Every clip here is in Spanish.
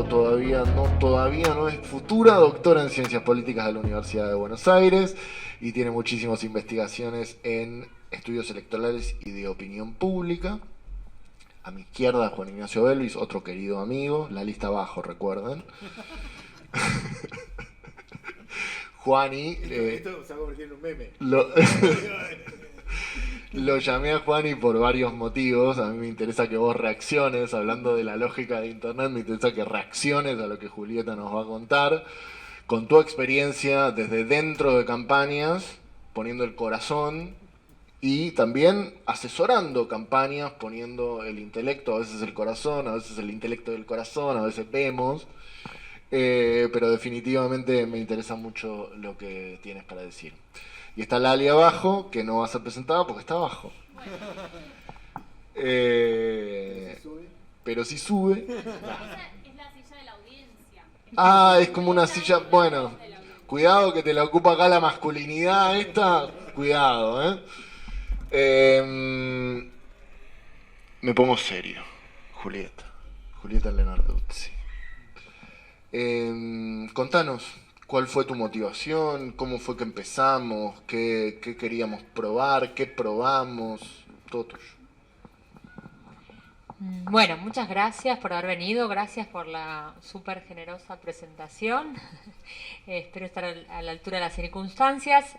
todavía no, es futura doctora en Ciencias Políticas de la Universidad de Buenos Aires y tiene muchísimas investigaciones en estudios electorales y de opinión pública. A mi izquierda, Juan Ignacio Belvis, otro querido amigo, la lista abajo, recuerden. Juani. Esto se va a convertir en un meme. Lo llamé a Juani por varios motivos. A mí me interesa que vos reacciones, hablando de la lógica de Internet, me interesa que reacciones a lo que Julieta nos va a contar, con tu experiencia desde dentro de campañas, poniendo el corazón y también asesorando campañas, poniendo el intelecto, a veces el corazón, a veces el intelecto del corazón, a veces vemos. Pero definitivamente me interesa mucho lo que tienes para decir. Y está Lali abajo, que no va a ser presentada porque está abajo. Pero si sube. Es la silla de la audiencia. Ah, es como una silla. Bueno, cuidado que te la ocupa acá la masculinidad esta. Cuidado, me pongo serio, Julieta. Julieta Lenarduzzi. Contanos, ¿cuál fue tu motivación? ¿Cómo fue que empezamos? ¿Qué queríamos probar? ¿Qué probamos? Todo tuyo. Bueno, muchas gracias por haber venido, gracias por la súper generosa presentación. Espero estar a la altura de las circunstancias.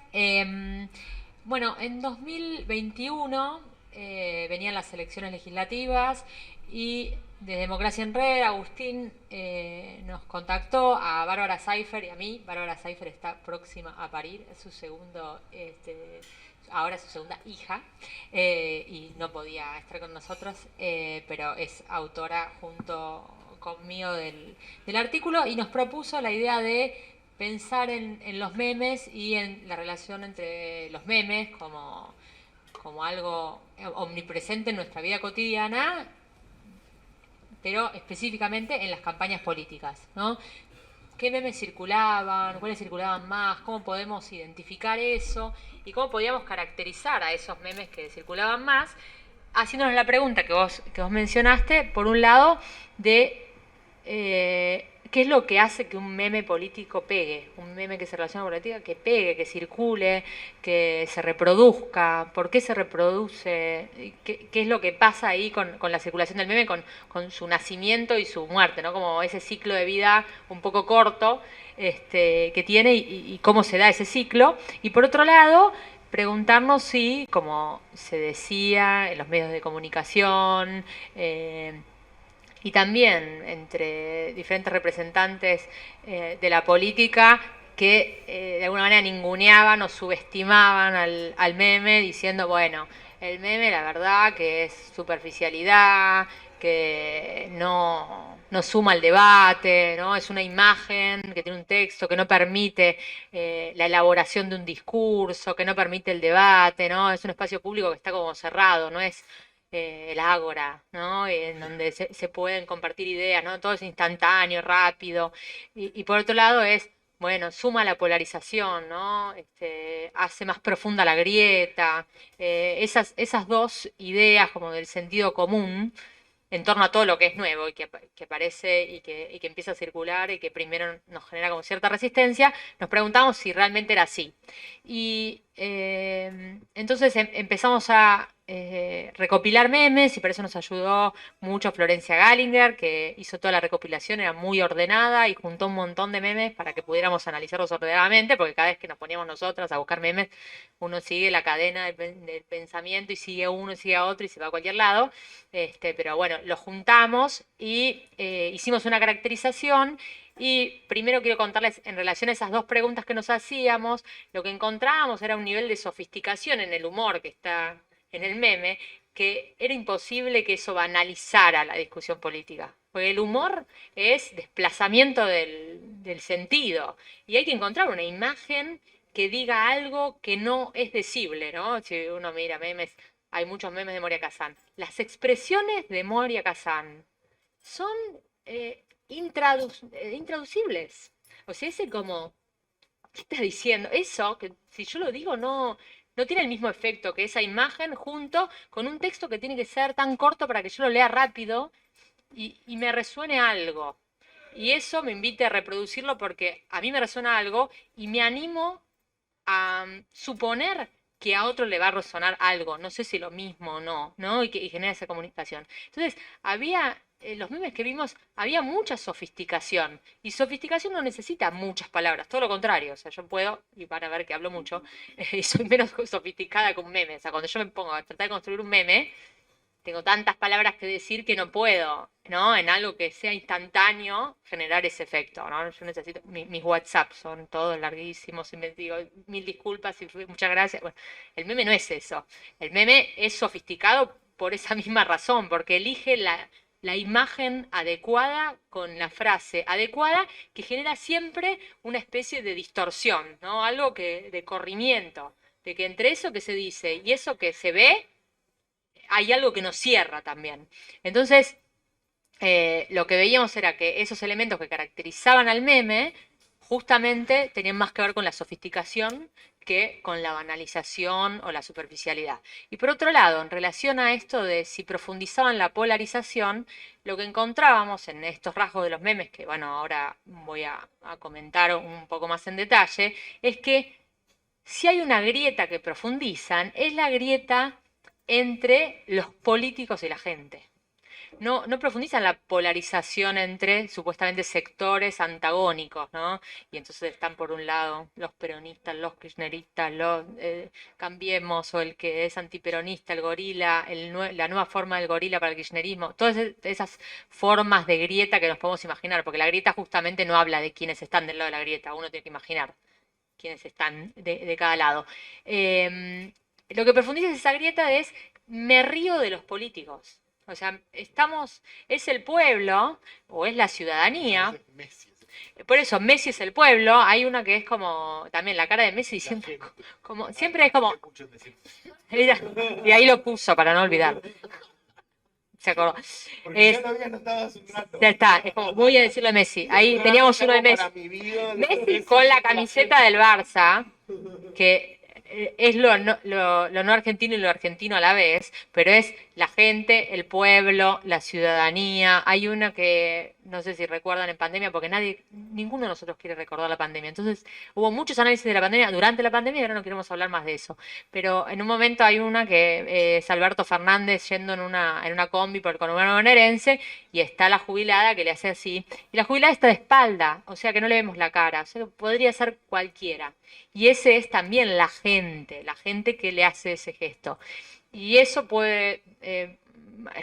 Bueno, en 2021 venían las elecciones legislativas y de Democracia en Red, Agustín nos contactó a Bárbara Seifer y a mí. Bárbara Seifer está próxima a parir, es su segundo, ahora es su segunda hija, y no podía estar con nosotros, pero es autora junto conmigo del artículo y nos propuso la idea de pensar en los memes y en la relación entre los memes como algo omnipresente en nuestra vida cotidiana, pero específicamente en las campañas políticas, ¿no? ¿Qué memes circulaban? ¿Cuáles circulaban más? ¿Cómo podemos identificar eso? ¿Y cómo podíamos caracterizar a esos memes que circulaban más? Haciéndonos la pregunta que vos mencionaste, por un lado, de qué es lo que hace que un meme político pegue, un meme que se relaciona con la política, que pegue, que circule, que se reproduzca, por qué se reproduce, qué es lo que pasa ahí con la circulación del meme, con su nacimiento y su muerte, ¿no? Como ese ciclo de vida un poco corto que tiene y cómo se da ese ciclo. Y por otro lado, preguntarnos si, como se decía en los medios de comunicación, y también entre diferentes representantes de la política que de alguna manera ninguneaban o subestimaban al meme diciendo, bueno, el meme la verdad que es superficialidad, que no suma al debate, ¿no? Es una imagen que tiene un texto que no permite la elaboración de un discurso, que no permite el debate, ¿no? Es un espacio público que está como cerrado, no es el ágora, ¿no? En donde se pueden compartir ideas, ¿no? Todo es instantáneo, rápido. Y por otro lado es, bueno, suma la polarización, ¿no? Hace más profunda la grieta. Esas dos ideas como del sentido común en torno a todo lo que es nuevo y que aparece y que empieza a circular y que primero nos genera como cierta resistencia, nos preguntamos si realmente era así. Y entonces empezamos a recopilar memes y por eso nos ayudó mucho Florencia Gallinger, que hizo toda la recopilación, era muy ordenada y juntó un montón de memes para que pudiéramos analizarlos ordenadamente, porque cada vez que nos poníamos nosotras a buscar memes, uno sigue la cadena del pensamiento y sigue uno y sigue a otro y se va a cualquier lado. Pero bueno, lo juntamos y hicimos una caracterización. Y primero quiero contarles en relación a esas dos preguntas que nos hacíamos, lo que encontrábamos era un nivel de sofisticación en el humor que está en el meme, que era imposible que eso banalizara la discusión política. Porque el humor es desplazamiento del sentido. Y hay que encontrar una imagen que diga algo que no es decible, ¿no? Si uno mira memes, hay muchos memes de Moria Kazan. Las expresiones de Moria Kazan son intraducibles. O sea, ese como, ¿qué está diciendo? Eso, que si yo lo digo, no tiene el mismo efecto que esa imagen junto con un texto que tiene que ser tan corto para que yo lo lea rápido y me resuene algo. y eso me invite a reproducirlo porque a mí me resuena algo y me animo a suponer que a otro le va a resonar algo, no sé si lo mismo o no, ¿no? Y genera esa comunicación. Entonces, los memes que vimos, había mucha sofisticación. Y sofisticación no necesita muchas palabras, todo lo contrario. O sea, yo puedo, y van a ver que hablo mucho, y soy menos sofisticada que un meme. O sea, cuando yo me pongo a tratar de construir un meme, tengo tantas palabras que decir que no puedo, ¿no? En algo que sea instantáneo, generar ese efecto, ¿no? Yo necesito, mis WhatsApp son todos larguísimos y me digo mil disculpas y muchas gracias. Bueno, el meme no es eso. El meme es sofisticado por esa misma razón, porque elige la imagen adecuada con la frase adecuada que genera siempre una especie de distorsión, ¿no? Algo de corrimiento, de que entre eso que se dice y eso que se ve, hay algo que nos cierra también. Entonces, lo que veíamos era que esos elementos que caracterizaban al meme justamente tenían más que ver con la sofisticación que con la banalización o la superficialidad. Y por otro lado, en relación a esto de si profundizaban la polarización, lo que encontrábamos en estos rasgos de los memes, que bueno, ahora voy a comentar un poco más en detalle, es que si hay una grieta que profundizan, es la grieta entre los políticos y la gente. No profundizan la polarización entre supuestamente sectores antagónicos, ¿no? Y entonces están por un lado los peronistas, los kirchneristas, los Cambiemos, o el que es antiperonista, el gorila, la nueva forma del gorila para el kirchnerismo, todas esas formas de grieta que nos podemos imaginar, porque la grieta justamente no habla de quienes están del lado de la grieta, uno tiene que imaginar quienes están de cada lado. Lo que profundiza esa grieta es, me río de los políticos. O sea, es el pueblo o es la ciudadanía. Por eso, Messi es el pueblo. Hay una que es como, también la cara de Messi siempre, siempre es como, y ahí lo puso para no olvidar. Se acordó. Porque ya lo había notado hace un rato. Ya está, es como, voy a decirlo de Messi. Ahí teníamos uno de Messi. Messi con la camiseta del Barça, que es lo no argentino y lo argentino a la vez, pero es la gente, el pueblo, la ciudadanía. Hay una que, no sé si recuerdan en pandemia, porque ninguno de nosotros quiere recordar la pandemia. Entonces, hubo muchos análisis de la pandemia durante la pandemia y ahora no queremos hablar más de eso. Pero en un momento hay una que es Alberto Fernández yendo en una combi por el conurbano bonaerense y está la jubilada que le hace así. Y la jubilada está de espalda, o sea que no le vemos la cara. O sea que podría ser cualquiera. Y ese es también la gente que le hace ese gesto. Y eso puede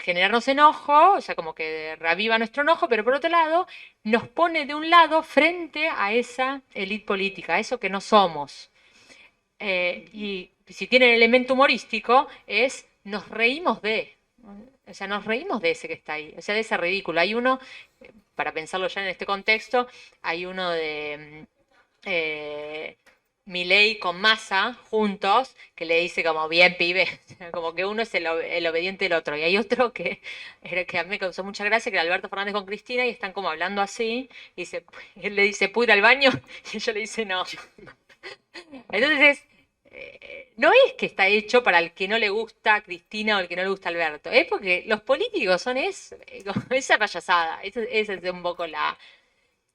generarnos enojo, o sea, como que reaviva nuestro enojo, pero por otro lado, nos pone de un lado frente a esa élite política, a eso que no somos. Y si tiene el elemento humorístico, nos reímos o sea, nos reímos de ese que está ahí, o sea, de ese ridículo. Hay uno, para pensarlo ya en este contexto, hay uno de Milei con Massa juntos, que le dice como bien pibe, como que uno es el obediente del otro, y hay otro que a mí me causó mucha gracia, que era Alberto Fernández con Cristina, y están como hablando así, y él le dice, ¿puedo ir al baño? Y ella le dice, no. Entonces, no es que está hecho para el que no le gusta Cristina o el que no le gusta Alberto, es porque los políticos son esa payasada, esa es un poco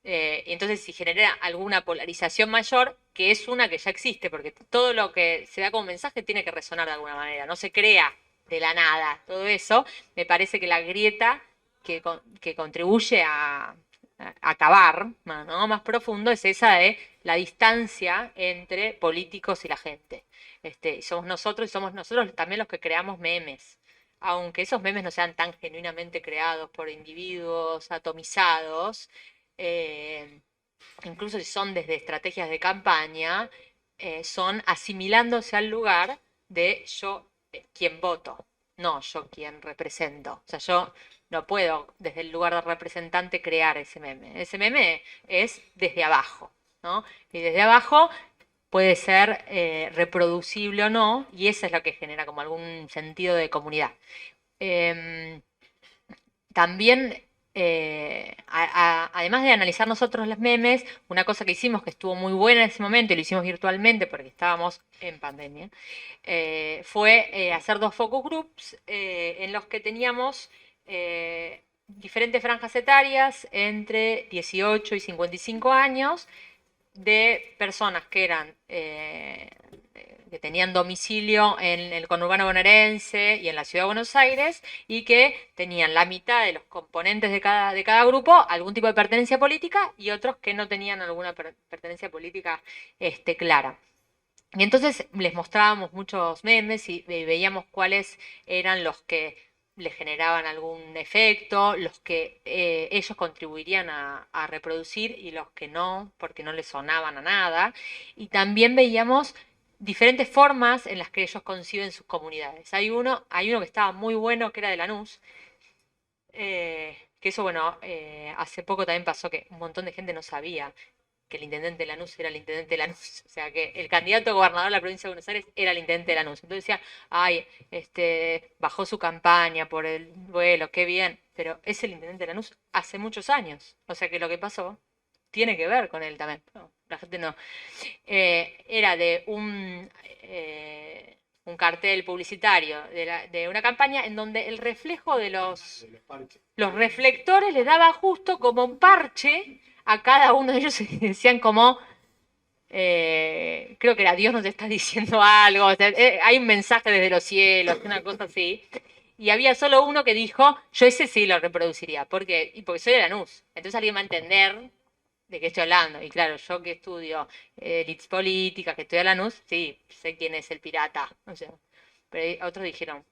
entonces, si genera alguna polarización mayor, que es una que ya existe, porque todo lo que se da como mensaje tiene que resonar de alguna manera, no se crea de la nada. Todo eso, me parece que la grieta que contribuye a acabar, ¿no? Más profundo, es esa de la distancia entre políticos y la gente. Y somos nosotros también los que creamos memes. Aunque esos memes no sean tan genuinamente creados por individuos atomizados, eh, incluso si son desde estrategias de campaña, son asimilándose al lugar de yo quien voto, no yo quien represento. O sea, yo no puedo desde el lugar de representante crear ese meme. Ese meme es desde abajo, ¿no? Y desde abajo puede ser reproducible o no, y eso es lo que genera como algún sentido de comunidad. También, además de analizar nosotros los memes, una cosa que hicimos que estuvo muy buena en ese momento, y lo hicimos virtualmente porque estábamos en pandemia, fue hacer 2 focus groups en los que teníamos diferentes franjas etarias entre 18 y 55 años de personas que eran que tenían domicilio en el conurbano bonaerense y en la ciudad de Buenos Aires y que tenían la mitad de los componentes de cada grupo algún tipo de pertenencia política y otros que no tenían alguna pertenencia política clara. Y entonces les mostrábamos muchos memes y veíamos cuáles eran los que les generaban algún efecto, los que ellos contribuirían a reproducir y los que no, porque no les sonaban a nada. Y también veíamos diferentes formas en las que ellos conciben sus comunidades. Hay uno que estaba muy bueno, que era de Lanús, que eso, bueno, hace poco también pasó que un montón de gente no sabía que el intendente de Lanús era el intendente de Lanús. O sea, que el candidato a gobernador de la provincia de Buenos Aires era el intendente de Lanús. Entonces decía, ay, bajó su campaña por el vuelo, qué bien. Pero es el intendente de Lanús hace muchos años. O sea, que lo que pasó tiene que ver con él también. No, la gente no. Era de un cartel publicitario de una campaña en donde el reflejo de los reflectores les daba justo como un parche a cada uno de ellos y decían como, creo que era Dios nos está diciendo algo, o sea, hay un mensaje desde los cielos, una cosa así. Y había solo uno que dijo, yo ese sí lo reproduciría. ¿Por qué? Y porque soy de Lanús. Entonces alguien va a entender de qué estoy hablando. Y claro, yo que estudio elites políticas, que estudio Lanús, sí, sé quién es el pirata. O sea, pero otros dijeron,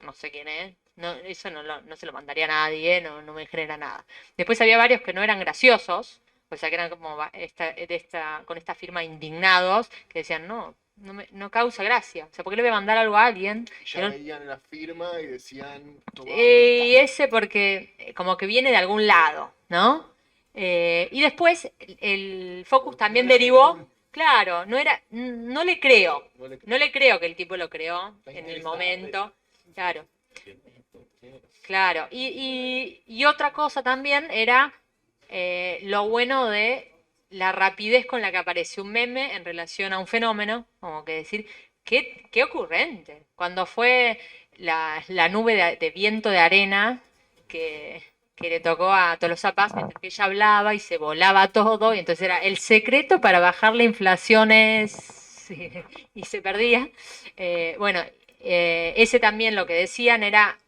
no sé quién es. No, eso no se lo mandaría a nadie, no me genera nada. Después había varios que no eran graciosos, o sea, que eran como con esta firma indignados, que decían, no causa gracia. O sea, ¿por qué le voy a mandar algo a alguien? Ya veían la firma y decían... Y ese porque como que viene de algún lado, ¿no? Y después el Focus también derivó... Claro, no le creo. No le creo que el tipo lo creó en el momento. Claro. Claro. Y otra cosa también era lo bueno de la rapidez con la que apareció un meme en relación a un fenómeno, como que decir, qué ocurrente. Cuando fue la nube de viento de arena que le tocó a Tolosa Paz mientras que ella hablaba y se volaba todo, y entonces era el secreto para bajar la inflación y se perdía. Bueno, ese también lo que decían era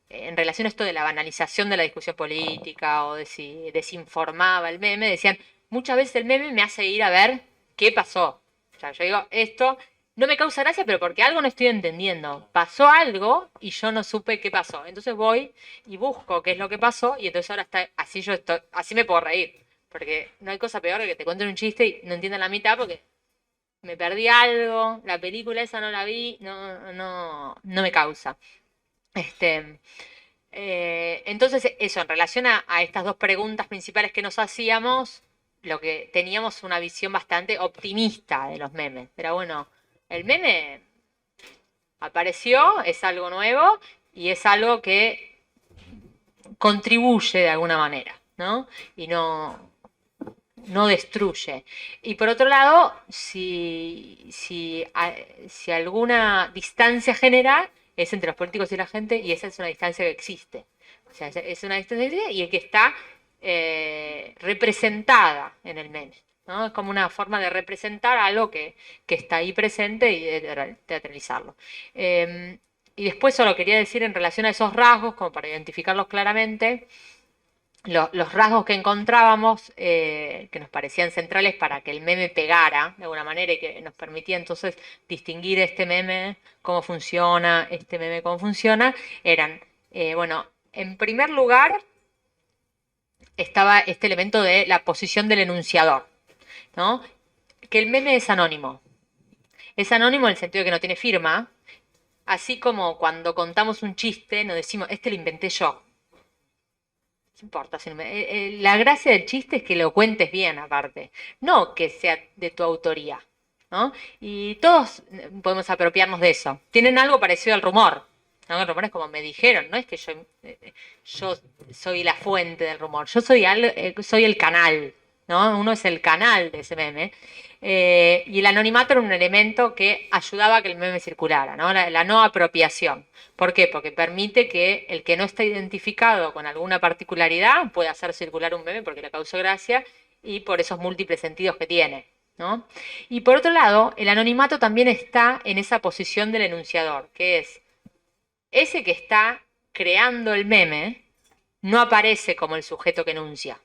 en relación a esto de la banalización de la discusión política o de si desinformaba el meme, decían, muchas veces el meme me hace ir a ver qué pasó. O sea, yo digo, esto no me causa gracia, pero porque algo no estoy entendiendo. Pasó algo y yo no supe qué pasó. Entonces voy y busco qué es lo que pasó y entonces ahora así me puedo reír. Porque no hay cosa peor que te cuenten un chiste y no entiendan la mitad porque me perdí algo, la película esa no la vi, no me causa. Entonces, eso, en relación a estas dos preguntas principales que nos hacíamos, lo que teníamos una visión bastante optimista de los memes. Pero bueno, el meme apareció, es algo nuevo y es algo que contribuye de alguna manera, ¿no? Y no destruye. Y por otro lado, si alguna distancia genera, es entre los políticos y la gente, y esa es una distancia que existe. O sea, es una distancia y que está representada en el meme, ¿no? Es como una forma de representar algo que está ahí presente y de teatralizarlo. Y después solo quería decir en relación a esos rasgos, como para identificarlos claramente, los rasgos que encontrábamos que nos parecían centrales para que el meme pegara de alguna manera y que nos permitía entonces distinguir este meme cómo funciona, este meme cómo funciona, eran, bueno, en primer lugar estaba este elemento de la posición del enunciador, ¿no? Que el meme es anónimo. Es anónimo en el sentido de que no tiene firma, así como cuando contamos un chiste nos decimos, este lo inventé yo. No importa, la gracia del chiste es que lo cuentes bien aparte, no que sea de tu autoría, ¿no? Y todos podemos apropiarnos de eso. Tienen algo parecido al rumor, ¿no? El rumor es como me dijeron, no es que yo soy la fuente del rumor, yo soy el canal, ¿no? Uno es el canal de ese meme. Y el anonimato era un elemento que ayudaba a que el meme circulara, ¿no? La no apropiación. ¿Por qué? Porque permite que el que no está identificado con alguna particularidad pueda hacer circular un meme porque le causó gracia y por esos múltiples sentidos que tiene, ¿no? Y por otro lado, el anonimato también está en esa posición del enunciador, que es ese que está creando el meme no aparece como el sujeto que enuncia.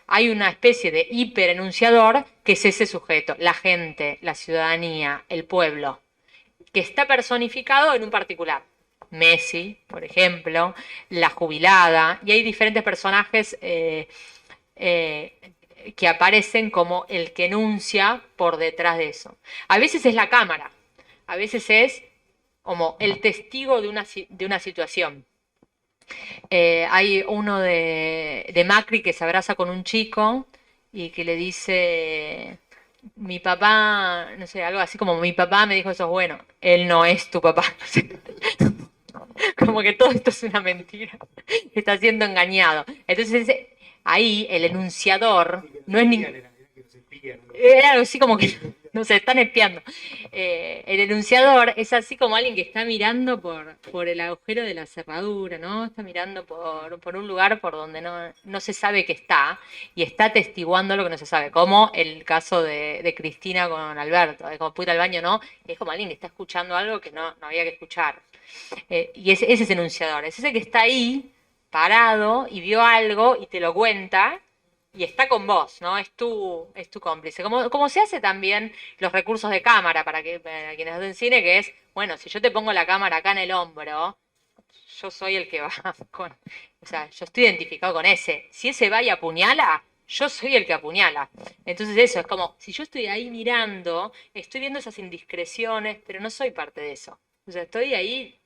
Hay una especie de hiperenunciador que es ese sujeto, la gente, la ciudadanía, el pueblo, que está personificado en un particular. Messi, por ejemplo, la jubilada, y hay diferentes personajes que aparecen como el que enuncia por detrás de eso. A veces es la cámara, a veces es como el testigo de una situación. Hay uno de Macri que se abraza con un chico y que le dice, mi papá, no sé, algo así como mi papá me dijo eso es bueno, él no es tu papá. Como que todo esto es una mentira, está siendo engañado. Entonces ahí el enunciador no es ningún... Era algo así como que no se están espiando. El enunciador es así como alguien que está mirando por el agujero de la cerradura, ¿no? Está mirando por un lugar por donde no se sabe que está y está atestiguando lo que no se sabe, como el caso de Cristina con Alberto, de como puta al baño, ¿no? Es como alguien que está escuchando algo que no había que escuchar. Y ese es enunciador, es ese que está ahí parado y vio algo y te lo cuenta y está con vos, ¿no? Es tu cómplice. Como se hace también los recursos de cámara para quienes hacen cine, que es, bueno, si yo te pongo la cámara acá en el hombro, yo soy el que va con... O sea, yo estoy identificado con ese. Si ese va y apuñala, yo soy el que apuñala. Entonces eso, es como, si yo estoy ahí mirando, estoy viendo esas indiscreciones, pero no soy parte de eso. O sea, estoy ahí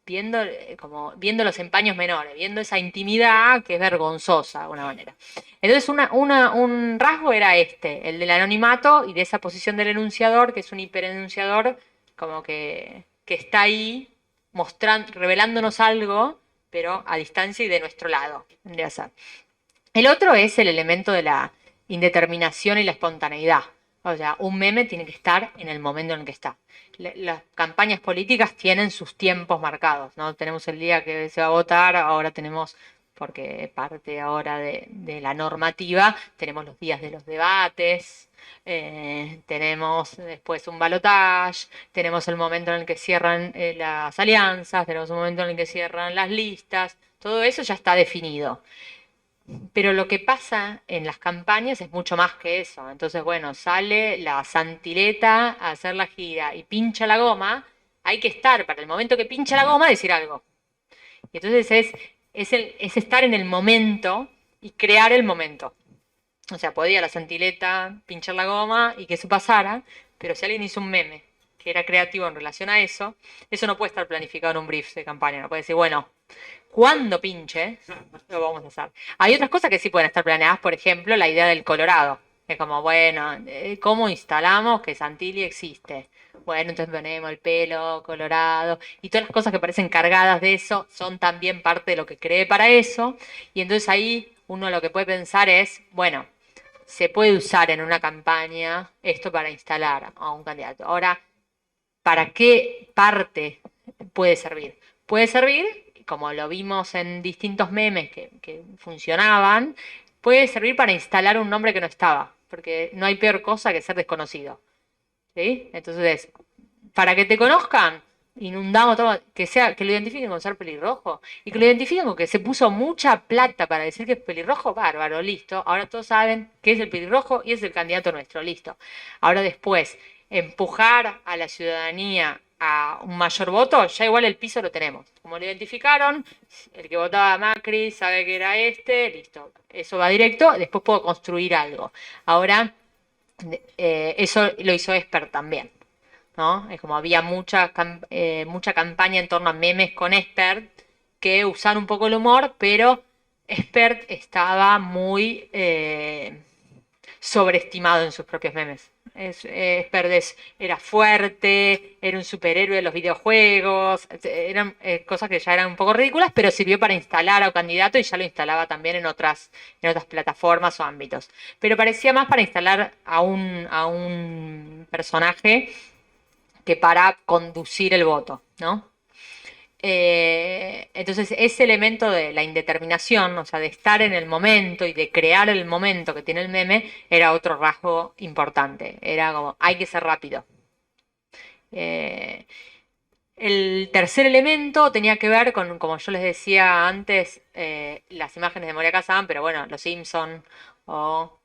viendo los empaños menores, viendo esa intimidad que es vergonzosa de alguna manera. Entonces un rasgo era el del anonimato y de esa posición del enunciador, que es un hiperenunciador, como que está ahí revelándonos algo, pero a distancia y de nuestro lado. El otro es el elemento de la indeterminación y la espontaneidad. O sea, un meme tiene que estar en el momento en el que está. Las campañas políticas tienen sus tiempos marcados, ¿no? Tenemos el día que se va a votar, ahora tenemos, porque parte ahora de la normativa, tenemos los días de los debates, tenemos después un balotaje, tenemos el momento en el que cierran las alianzas, tenemos un momento en el que cierran las listas, todo eso ya está definido. Pero lo que pasa en las campañas es mucho más que eso. Entonces, bueno, sale la Santileta a hacer la gira y pincha la goma, hay que estar para el momento que pincha la goma decir algo. Y entonces es estar en el momento y crear el momento. O sea, podía la Santileta pinchar la goma y que eso pasara, pero si alguien hizo un meme que era creativo en relación a eso no puede estar planificado en un brief de campaña. No puede decir, bueno, cuando pinche, lo vamos a hacer. Hay otras cosas que sí pueden estar planeadas, por ejemplo, la idea del Colorado. Es como, bueno, ¿cómo instalamos que Santilli existe? Bueno, entonces ponemos el pelo colorado y todas las cosas que parecen cargadas de eso son también parte de lo que cree para eso. Y entonces ahí uno lo que puede pensar es, bueno, se puede usar en una campaña esto para instalar a un candidato. Ahora, ¿para qué parte puede servir? Puede servir, como lo vimos en distintos memes que funcionaban, puede servir para instalar un nombre que no estaba, porque no hay peor cosa que ser desconocido. ¿Sí? Entonces, para que te conozcan, inundamos todo, que lo identifiquen con ser pelirrojo, y que lo identifiquen con que se puso mucha plata para decir que es pelirrojo, bárbaro, listo. Ahora todos saben que es el pelirrojo y es el candidato nuestro, listo. Ahora después, empujar a la ciudadanía a un mayor voto, ya igual el piso lo tenemos. Como lo identificaron, el que votaba a Macri sabe que era listo. Eso va directo, después puedo construir algo. Ahora, eso lo hizo Esper también, ¿no? Es como había mucha campaña en torno a memes con Esper que usaron un poco el humor, pero Esper estaba muy sobreestimado en sus propios memes. Verdes era fuerte, era un superhéroe de los videojuegos, eran cosas que ya eran un poco ridículas, pero sirvió para instalar a un candidato y ya lo instalaba también en otras plataformas o ámbitos. Pero parecía más para instalar a un personaje que para conducir el voto, ¿no? Entonces, ese elemento de la indeterminación, o sea, de estar en el momento y de crear el momento que tiene el meme, era otro rasgo importante. Era como, hay que ser rápido. Eh, el tercer elemento tenía que ver con, como yo les decía antes, las imágenes de Moria Kazan, pero bueno, los Simpson o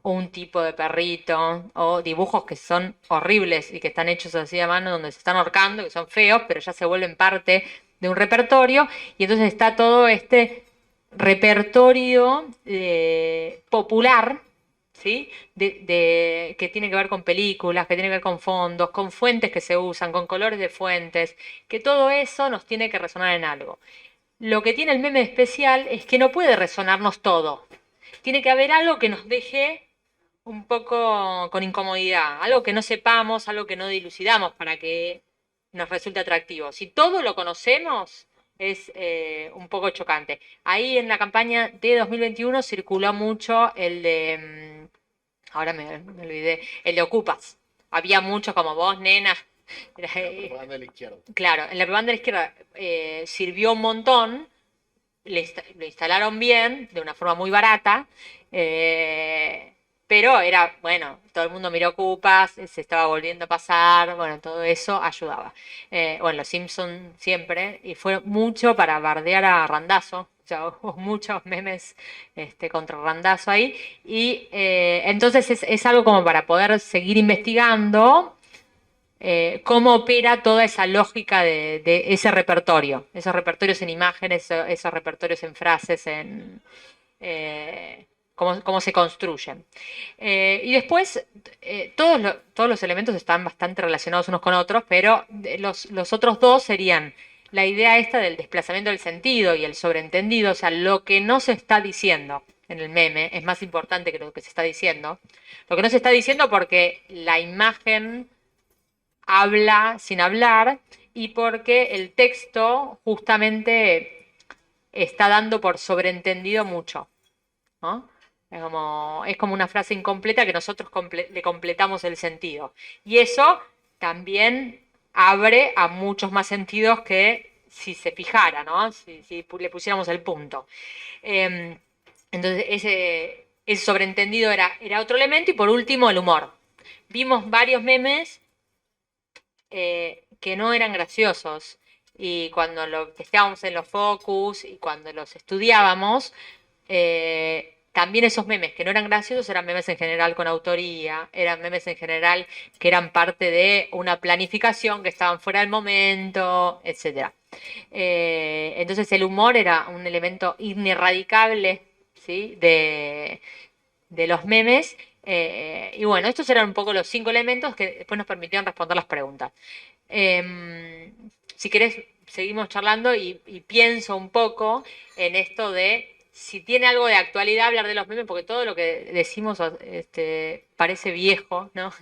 un tipo de perrito, o dibujos que son horribles y que están hechos así a mano, donde se están ahorcando, que son feos, pero ya se vuelven parte de un repertorio, y entonces está todo este repertorio popular, ¿sí? Que tiene que ver con películas, que tiene que ver con fondos, con fuentes que se usan, con colores de fuentes, que todo eso nos tiene que resonar en algo. Lo que tiene el meme especial es que no puede resonarnos todo. Tiene que haber algo que nos deje un poco con incomodidad, algo que no sepamos, algo que no dilucidamos para que nos resulte atractivo. Si todo lo conocemos, es un poco chocante. Ahí en la campaña de 2021 circuló mucho el de, ahora me olvidé, el de Ocupas. Había muchos como vos, nena. La propaganda de la izquierda. Claro, en la propaganda de la izquierda sirvió un montón, lo instalaron bien, de una forma muy barata, pero era, bueno, todo el mundo miró Ocupas, se estaba volviendo a pasar, bueno, todo eso ayudaba. Bueno, los Simpsons siempre, y fue mucho para bardear a Randazzo, o sea, hubo muchos memes contra Randazzo ahí, y entonces es algo como para poder seguir investigando cómo opera toda esa lógica de ese repertorio, esos repertorios en imágenes, esos repertorios en frases, cómo se construyen. Y después, todos los elementos están bastante relacionados unos con otros, pero los otros dos serían la idea esta del desplazamiento del sentido y el sobreentendido, o sea, lo que no se está diciendo en el meme es más importante que lo que se está diciendo. Lo que no se está diciendo porque la imagen habla sin hablar y porque el texto justamente está dando por sobreentendido mucho, ¿no? Es como una frase incompleta que nosotros le completamos el sentido. Y eso también abre a muchos más sentidos que si se fijara, ¿no? Si le pusiéramos el punto. Entonces, ese sobreentendido era otro elemento. Y por último, el humor. Vimos varios memes que no eran graciosos. Y cuando lo testeábamos en los focus y cuando los estudiábamos, también esos memes que no eran graciosos eran memes en general con autoría, eran memes en general que eran parte de una planificación, que estaban fuera del momento, etc. Entonces el humor era un elemento ineradicable, ¿sí? de los memes. Y bueno, estos eran un poco los 5 elementos que después nos permitieron responder las preguntas. Si querés, seguimos charlando y pienso un poco en esto de si tiene algo de actualidad hablar de los memes, porque todo lo que decimos parece viejo, ¿no?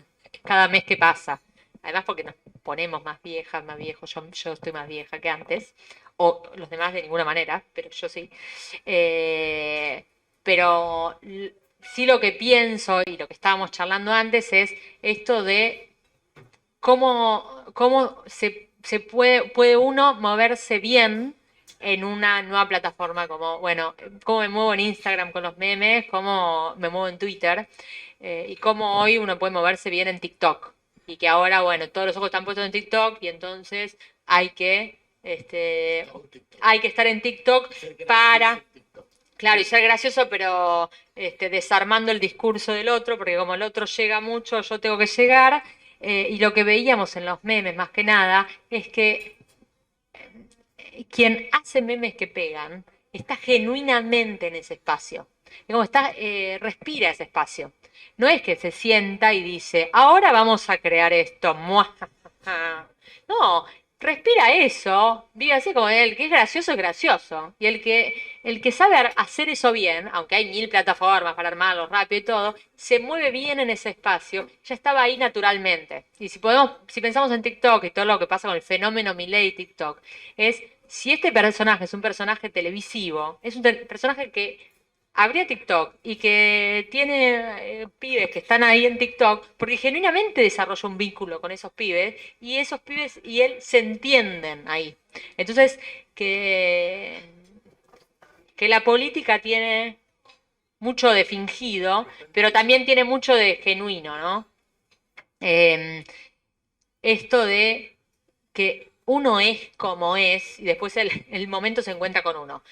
Cada mes que pasa. Además porque nos ponemos más viejas, más viejos. Yo estoy más vieja que antes. O los demás de ninguna manera, pero yo sí. Pero sí lo que pienso y lo que estábamos charlando antes es esto de cómo se puede uno moverse bien en una nueva plataforma como, bueno, cómo me muevo en Instagram con los memes, cómo me muevo en Twitter, y cómo hoy uno puede moverse bien en TikTok. Y que ahora, bueno, todos los ojos están puestos en TikTok y entonces hay que estar en TikTok para... Claro, y ser gracioso, pero desarmando el discurso del otro, porque como el otro llega mucho, yo tengo que llegar. Y lo que veíamos en los memes, más que nada, es que quien hace memes que pegan está genuinamente en ese espacio. Es como respira ese espacio. No es que se sienta y dice, ahora vamos a crear esto. No, respira eso, diga así como el que es gracioso es gracioso. Y el que sabe hacer eso bien, aunque hay 1000 plataformas para armarlo rápido y todo, se mueve bien en ese espacio, ya estaba ahí naturalmente. Y si pensamos en TikTok y todo lo que pasa con el fenómeno Milei TikTok, es si este personaje es un personaje televisivo, es un personaje que abría TikTok y que tiene pibes que están ahí en TikTok, porque genuinamente desarrolla un vínculo con esos pibes y esos pibes y él se entienden ahí. Entonces, que, que la política tiene mucho de fingido, pero también tiene mucho de genuino, ¿no? Eh, Esto de que uno es como es y después el momento se encuentra con uno.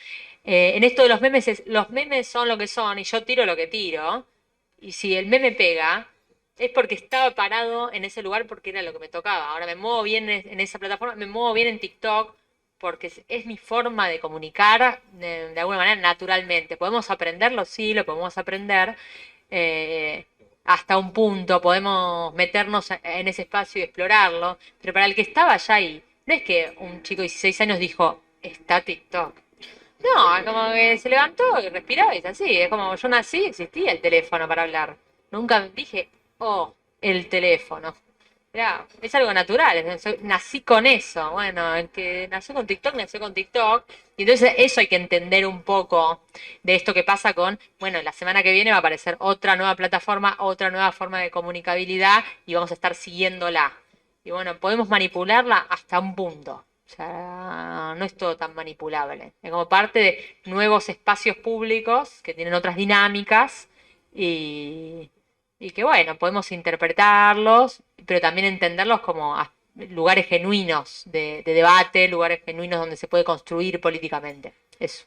En esto de los memes, los memes son lo que son y yo tiro lo que tiro. Y si el meme pega, es porque estaba parado en ese lugar porque era lo que me tocaba. Ahora me muevo bien en esa plataforma, me muevo bien en TikTok porque es mi forma de comunicar de alguna manera naturalmente. ¿Podemos aprenderlo? Sí, lo podemos aprender. eh, Hasta un punto, podemos meternos en ese espacio y explorarlo. Pero para el que estaba allá ahí, no es que un chico de 16 años dijo, está TikTok. No, es como que se levantó y respiró y es así. Es como yo nací, existía el teléfono para hablar. Nunca dije, oh, el teléfono. Es algo natural, nací con eso. Bueno, el que nació con TikTok. Y entonces eso hay que entender un poco de esto que pasa con, bueno, la semana que viene va a aparecer otra nueva plataforma, otra nueva forma de comunicabilidad y vamos a estar siguiéndola. Y bueno, podemos manipularla hasta un punto. O sea, no es todo tan manipulable. Es como parte de nuevos espacios públicos que tienen otras dinámicas y, y que, bueno, podemos interpretarlos, pero también entenderlos como lugares genuinos de debate, lugares genuinos donde se puede construir políticamente. Eso.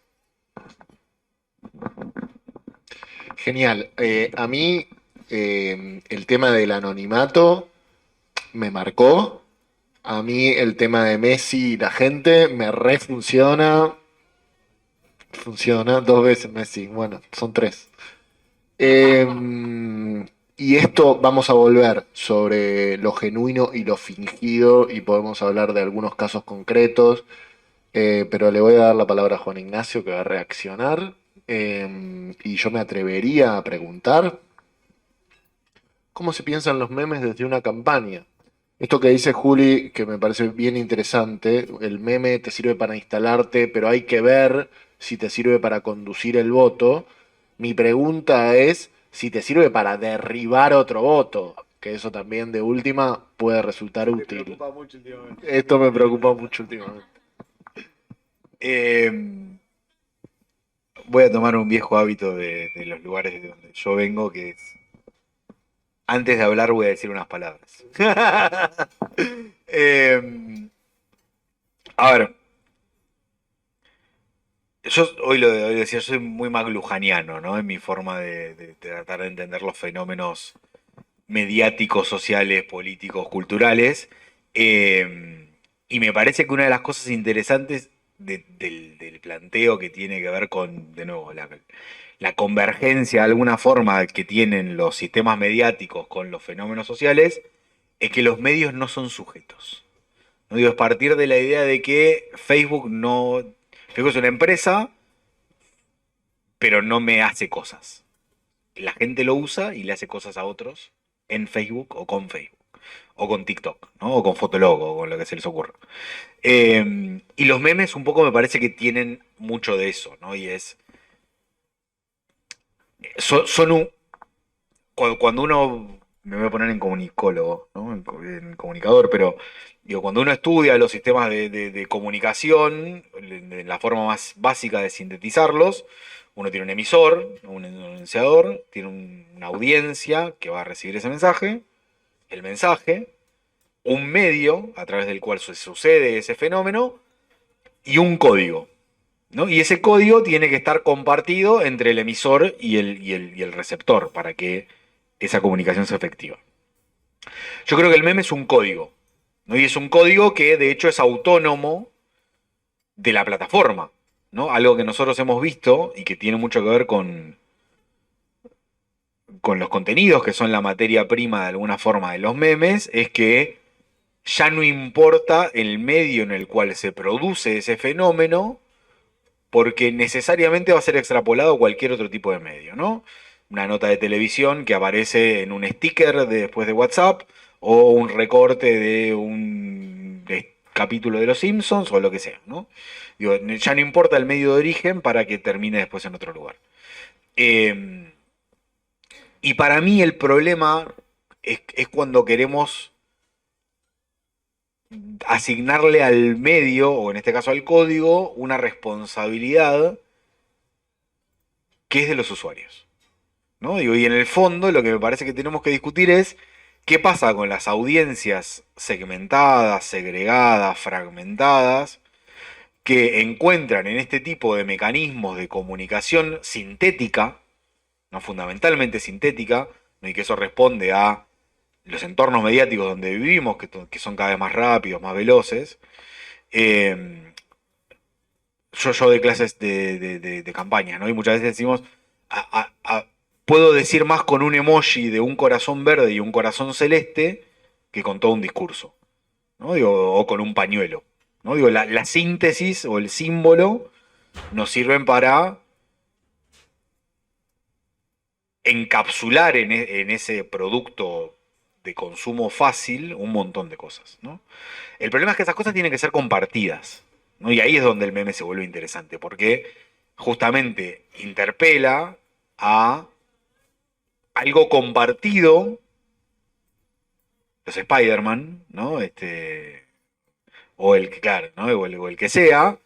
Genial. A mí el tema del anonimato me marcó. A mí el tema de Messi y la gente me refunciona. Funciona 2 veces Messi. Bueno, son 3. Eh, y esto vamos a volver sobre lo genuino y lo fingido y podemos hablar de algunos casos concretos, pero le voy a dar la palabra a Juan Ignacio que va a reaccionar y yo me atrevería a preguntar cómo se piensan los memes desde una campaña. Esto que dice Juli, que me parece bien interesante, el meme te sirve para instalarte, pero hay que ver si te sirve para conducir el voto. Mi pregunta es si te sirve para derribar otro voto, que eso también de última puede resultar Me útil. preocupa mucho últimamente. Esto me preocupa mucho últimamente. Voy a tomar un viejo hábito de los lugares de donde yo vengo, que es, antes de hablar voy a decir unas palabras. A ver, yo hoy lo decía, yo soy muy maglujaniano, ¿no? En mi forma de tratar de entender los fenómenos mediáticos, sociales, políticos, culturales. Y me parece que una de las cosas interesantes del planteo que tiene que ver con, de nuevo, la convergencia de alguna forma que tienen los sistemas mediáticos con los fenómenos sociales, es que los medios no son sujetos. ¿No? Digo, es partir de la idea de que Facebook es una empresa, pero no me hace cosas. La gente lo usa y le hace cosas a otros en Facebook o con Facebook. O con TikTok, ¿no? O con Fotolog, o con lo que se les ocurra. Y los memes un poco me parece que tienen mucho de eso, ¿no? Y es... Son un... Cuando uno... Me voy a poner en comunicólogo, ¿no? En comunicador, pero digo, cuando uno estudia los sistemas de comunicación, de la forma más básica de sintetizarlos, uno tiene un emisor, un enunciador, tiene una audiencia que va a recibir ese mensaje, el mensaje, un medio a través del cual se sucede ese fenómeno y un código, ¿no? Y ese código tiene que estar compartido entre el emisor y el receptor para que esa comunicación sea efectiva. Yo creo que el meme es un código, ¿no? Y es un código que de hecho es autónomo de la plataforma, ¿no? Algo que nosotros hemos visto y que tiene mucho que ver con los contenidos que son la materia prima de alguna forma de los memes, es que ya no importa el medio en el cual se produce ese fenómeno, porque necesariamente va a ser extrapolado a cualquier otro tipo de medio, ¿no? Una nota de televisión que aparece en un sticker después de WhatsApp, o un recorte de un capítulo de Los Simpsons, o lo que sea, ¿no? Digo, ya no importa el medio de origen para que termine después en otro lugar. Y para mí el problema es cuando queremos asignarle al medio, o en este caso al código, una responsabilidad que es de los usuarios, ¿no? Digo, y en el fondo lo que me parece que tenemos que discutir es qué pasa con las audiencias segmentadas, segregadas, fragmentadas, que encuentran en este tipo de mecanismos de comunicación sintética, no fundamentalmente sintética, ¿no? Y que eso responde a los entornos mediáticos donde vivimos, que son cada vez más rápidos, más veloces. Yo doy clases de campaña, ¿no? Y muchas veces decimos, puedo decir más con un emoji de un corazón verde y un corazón celeste que con todo un discurso, ¿no? Digo, o con un pañuelo, ¿no? Digo, la síntesis o el símbolo nos sirven para encapsular en ese producto de consumo fácil un montón de cosas, ¿no? El problema es que esas cosas tienen que ser compartidas, ¿no? Y ahí es donde el meme se vuelve interesante, porque justamente interpela a algo compartido, los Spider-Man, ¿no? O el que, claro, ¿no? O el que sea,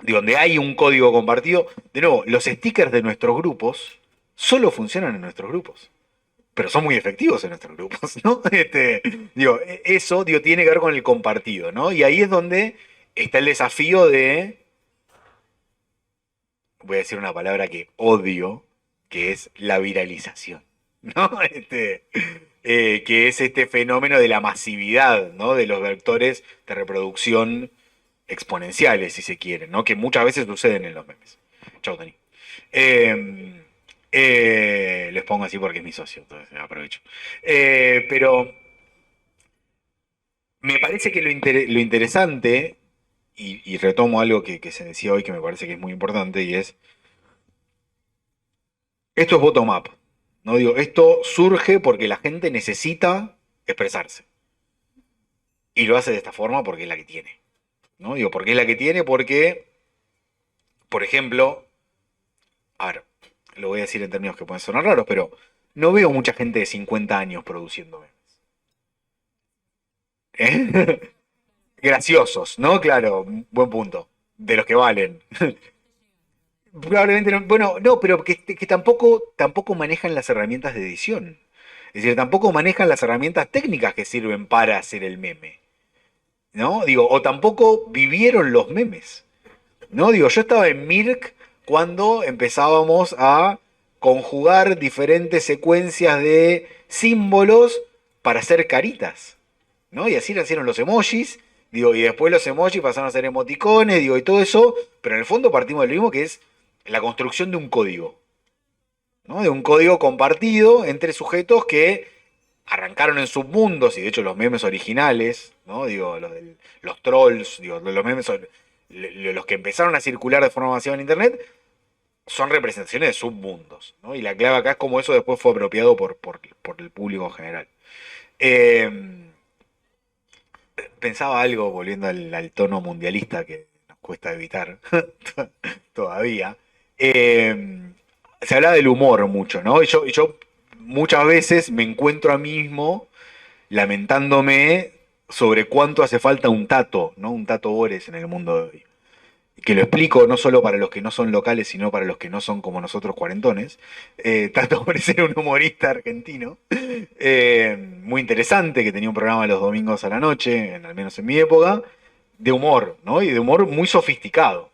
de donde hay un código compartido. De nuevo, los stickers de nuestros grupos solo funcionan en nuestros grupos, pero son muy efectivos en nuestros grupos, ¿no? Eso tiene que ver con el compartido, ¿no? Y ahí es donde está el desafío de, voy a decir una palabra que odio, que es la viralización, ¿no? Que es este fenómeno de la masividad, ¿no? De los vectores de reproducción exponenciales, si se quiere, ¿no? Que muchas veces suceden en los memes. Chau, Dani. Les pongo así porque es mi socio, entonces aprovecho. Pero me parece que lo interesante, y retomo algo que se decía hoy que me parece que es muy importante, y es, esto es bottom-up, ¿no? Digo, esto surge porque la gente necesita expresarse. Y lo hace de esta forma porque es la que tiene, ¿no? Digo, porque es la que tiene, porque, por ejemplo, a ver, lo voy a decir en términos que pueden sonar raros, pero no veo mucha gente de 50 años produciendo memes. ¿Eh? Graciosos, ¿no? Claro, buen punto. De los que valen. Probablemente no. Bueno, no, pero que tampoco manejan las herramientas de edición. Es decir, tampoco manejan las herramientas técnicas que sirven para hacer el meme, ¿no? Digo, o tampoco vivieron los memes, ¿no? Digo, yo estaba en Mirk cuando empezábamos a conjugar diferentes secuencias de símbolos para hacer caritas, ¿no? Y así nacieron los emojis, digo, y después los emojis pasaron a ser emoticones, digo, y todo eso, pero en el fondo partimos de lo mismo, que es la construcción de un código, ¿no? De un código compartido entre sujetos que arrancaron en submundos, y de hecho los memes originales, ¿no? Digo, los trolls, digo, los memes, los que empezaron a circular de forma masiva en internet, son representaciones de submundos, ¿no? Y la clave acá es cómo eso después fue apropiado por el público en general. Pensaba algo, volviendo al tono mundialista que nos cuesta evitar todavía. Se habla del humor mucho, ¿no? Y yo muchas veces me encuentro a mí mismo lamentándome sobre cuánto hace falta un Tato, ¿no? Un Tato Bores en el mundo de hoy. Que lo explico no solo para los que no son locales, sino para los que no son como nosotros cuarentones. Tato Bores era un humorista argentino muy interesante, que tenía un programa los domingos a la noche, al menos en mi época, de humor, ¿no? Y de humor muy sofisticado.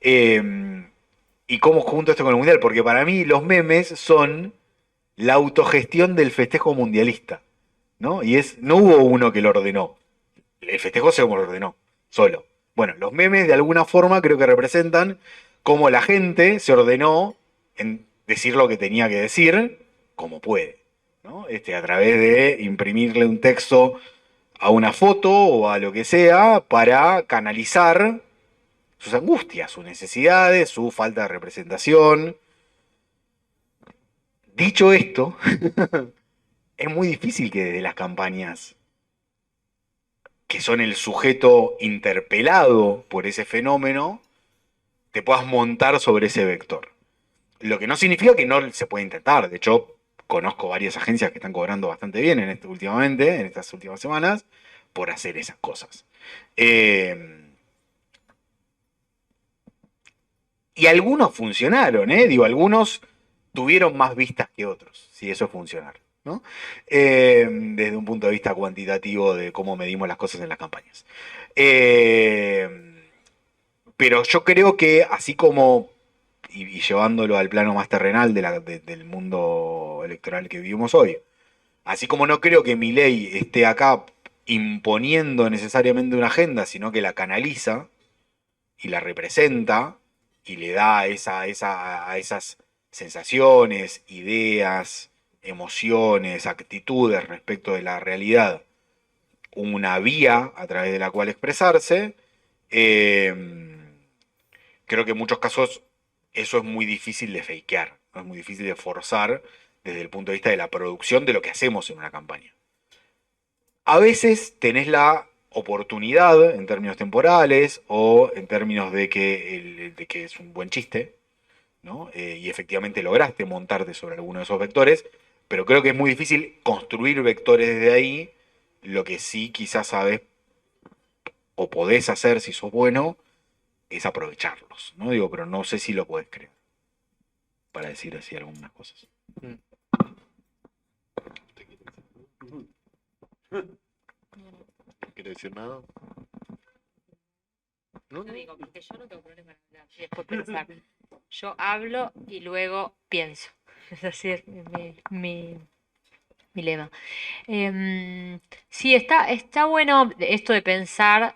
¿Y cómo junto esto con el mundial? Porque para mí los memes son la autogestión del festejo mundialista, ¿no? Y no hubo uno que lo ordenó. El festejo se lo ordenó, solo. Bueno, los memes de alguna forma creo que representan cómo la gente se ordenó en decir lo que tenía que decir, como puede, ¿no? A través de imprimirle un texto a una foto o a lo que sea para canalizar sus angustias, sus necesidades, su falta de representación. Dicho esto, es muy difícil que desde las campañas, que son el sujeto interpelado por ese fenómeno, te puedas montar sobre ese vector. Lo que no significa que no se pueda intentar. De hecho, conozco varias agencias que están cobrando bastante bien últimamente, en estas últimas semanas, por hacer esas cosas. Y algunos funcionaron, ¿eh? Digo, algunos tuvieron más vistas que otros, si eso es funcionar, ¿no? Desde un punto de vista cuantitativo de cómo medimos las cosas en las campañas. Pero yo creo que así como, y llevándolo al plano más terrenal del mundo electoral que vivimos hoy, así como no creo que Milei esté acá imponiendo necesariamente una agenda, sino que la canaliza y la representa y le da a esas sensaciones, ideas, emociones, actitudes respecto de la realidad, una vía a través de la cual expresarse. Creo que en muchos casos eso es muy difícil de fakear, ¿no? Es muy difícil de forzar desde el punto de vista de la producción de lo que hacemos en una campaña. A veces tenés la oportunidad en términos temporales o en términos de que es un buen chiste, ¿no? Y efectivamente lograste montarte sobre alguno de esos vectores, pero creo que es muy difícil construir vectores desde ahí. Lo que sí quizás sabes o podés hacer si sos bueno es aprovecharlos, ¿no? Digo, pero no sé si lo podés creer, para decir así algunas cosas. ¿No quiere decir nada? ¿No? Yo digo, porque yo no tengo problema en hablar y después pensar. Yo hablo y luego pienso. Es así, es mi lema. Sí, está bueno esto de pensar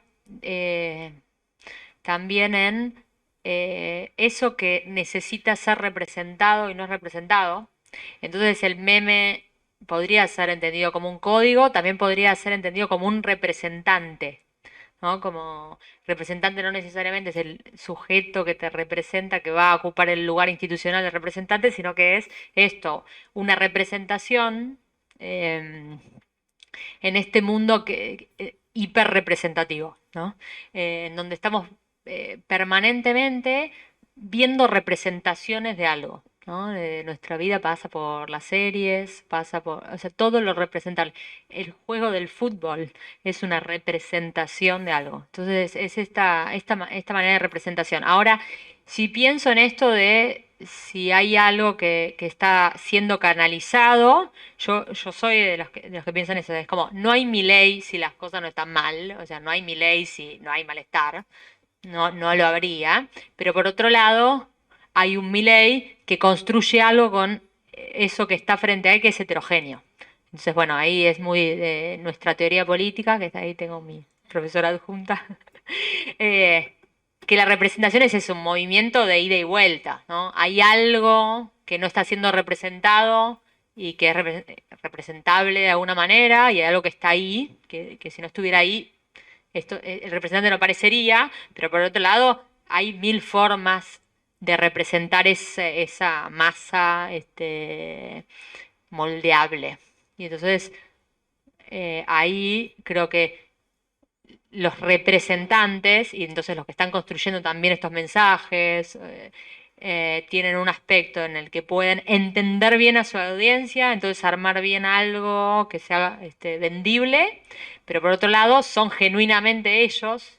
también en eso que necesita ser representado y no es representado. Entonces el meme podría ser entendido como un código, también podría ser entendido como un representante, ¿no? Como representante no necesariamente es el sujeto que te representa, que va a ocupar el lugar institucional de representante, sino que es esto, una representación en este mundo hiperrepresentativo, ¿no? En donde estamos permanentemente viendo representaciones de algo, ¿no? Nuestra vida pasa por las series, pasa por, o sea, todo lo representable. El juego del fútbol es una representación de algo. Entonces, es esta manera de representación. Ahora, si pienso en esto de si hay algo que está siendo canalizado, yo soy de los que piensan eso. Es como, no hay Milei si las cosas no están mal, o sea, no hay Milei si no hay malestar, no lo habría. Pero por otro lado, hay un Milei que construye algo con eso que está frente a él, que es heterogéneo. Entonces, bueno, ahí es muy de nuestra teoría política, que está ahí tengo mi profesora adjunta, eh, que la representación es un movimiento de ida y vuelta, ¿no? Hay algo que no está siendo representado y que es representable de alguna manera, y hay algo que está ahí, que si no estuviera ahí, el representante no aparecería, pero por otro lado, hay mil formas de representar esa masa moldeable. Y entonces ahí creo que los representantes, y entonces los que están construyendo también estos mensajes, tienen un aspecto en el que pueden entender bien a su audiencia, entonces armar bien algo que sea vendible, pero por otro lado son genuinamente ellos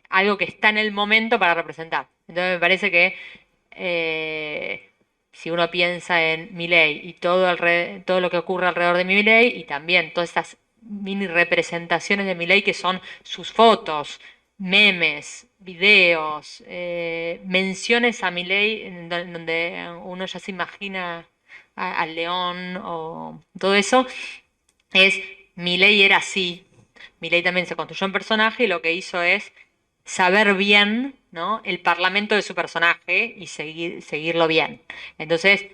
algo que está en el momento para representar. Entonces me parece que si uno piensa en Milei y todo lo que ocurre alrededor de Milei y también todas estas mini representaciones de Milei que son sus fotos, memes, videos, menciones a Milei en donde uno ya se imagina al león o todo eso, es Milei era así. Milei también se construyó un personaje y lo que hizo es saber bien, ¿no? El parlamento de su personaje y seguirlo bien. Entonces,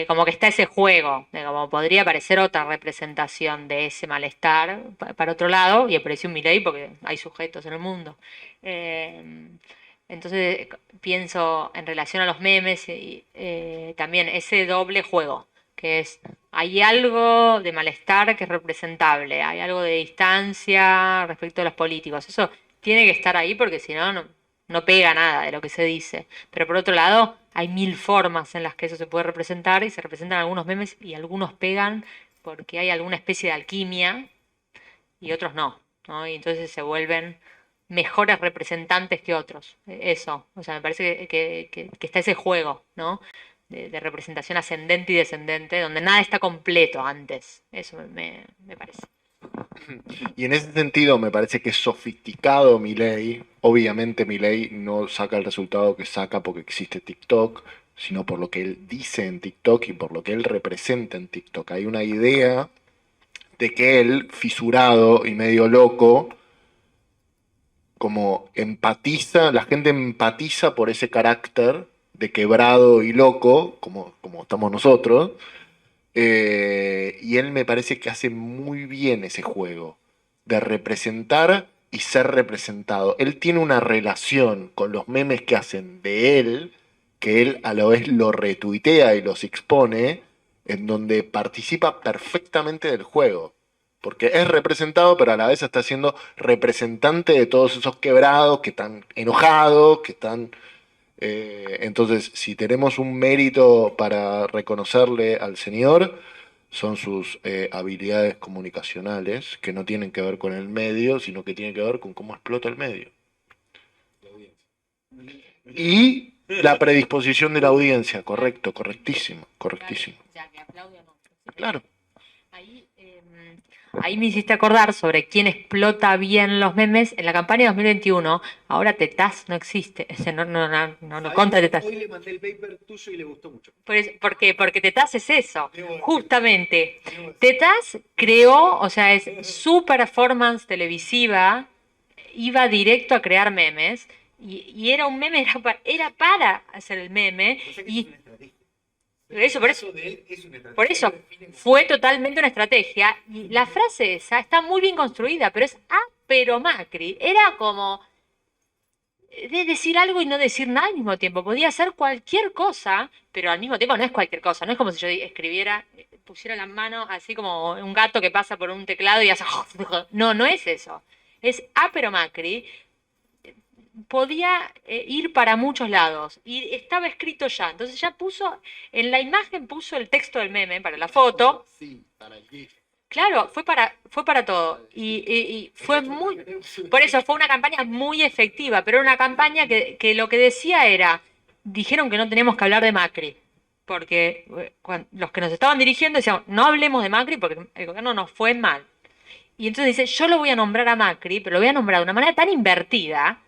como que está ese juego, de como podría parecer otra representación de ese malestar para otro lado, y apareció un Milei porque hay sujetos en el mundo. Eh, entonces pienso en relación a los memes y también ese doble juego, que es, hay algo de malestar que es representable, hay algo de distancia respecto a los políticos. Eso tiene que estar ahí porque si no, no pega nada de lo que se dice. Pero por otro lado, hay mil formas en las que eso se puede representar y se representan algunos memes y algunos pegan porque hay alguna especie de alquimia y otros no, ¿no? Y entonces se vuelven mejores representantes que otros. Eso, o sea, me parece que está ese juego, ¿no? De representación ascendente y descendente, donde nada está completo antes. Eso me parece. Y en ese sentido me parece que es sofisticado Milei. Obviamente Milei no saca el resultado que saca porque existe TikTok, sino por lo que él dice en TikTok y por lo que él representa en TikTok. Hay una idea de que él, fisurado y medio loco, como empatiza, la gente empatiza por ese carácter de quebrado y loco, como estamos nosotros, y él me parece que hace muy bien ese juego de representar y ser representado. Él tiene una relación con los memes que hacen de él, que él a la vez lo retuitea y los expone, en donde participa perfectamente del juego. Porque es representado, pero a la vez está siendo representante de todos esos quebrados que están enojados, que están... entonces, si tenemos un mérito para reconocerle al señor, son sus habilidades comunicacionales, que no tienen que ver con el medio, sino que tienen que ver con cómo explota el medio. Y la predisposición de la audiencia, correcto, correctísimo, correctísimo. Claro. Ahí me hiciste acordar sobre quién explota bien los memes. En la campaña 2021, ahora Tetaz no existe. No contra Tetaz. Hoy le mandé el paper tuyo y le gustó mucho. ¿Por qué? Porque Tetaz es eso, justamente. Tetaz creó, o sea, es su performance televisiva, iba directo a crear memes, y era un meme, era para hacer el meme, O sea que y es una estrategia. por eso, de él es una estrategia. por eso, fue totalmente una estrategia. Y la frase esa está muy bien construida, pero es pero Macri. Era como de decir algo y no decir nada al mismo tiempo. Podía hacer cualquier cosa, pero al mismo tiempo no es cualquier cosa. No es como si yo escribiera, pusiera la mano así como un gato que pasa por un teclado y hace... No, no es eso. Es pero Macri. Podía ir para muchos lados y estaba escrito ya. Entonces ya puso, en la imagen puso el texto del meme para la foto. Sí, para el GIF. Claro, fue para todo. Y fue muy... Por eso fue una campaña muy efectiva, pero era una campaña que lo que decía era, dijeron que no teníamos que hablar de Macri, porque los que nos estaban dirigiendo decían, no hablemos de Macri porque el gobierno nos fue mal. Y entonces dice, yo lo voy a nombrar a Macri, pero lo voy a nombrar de una manera tan invertida,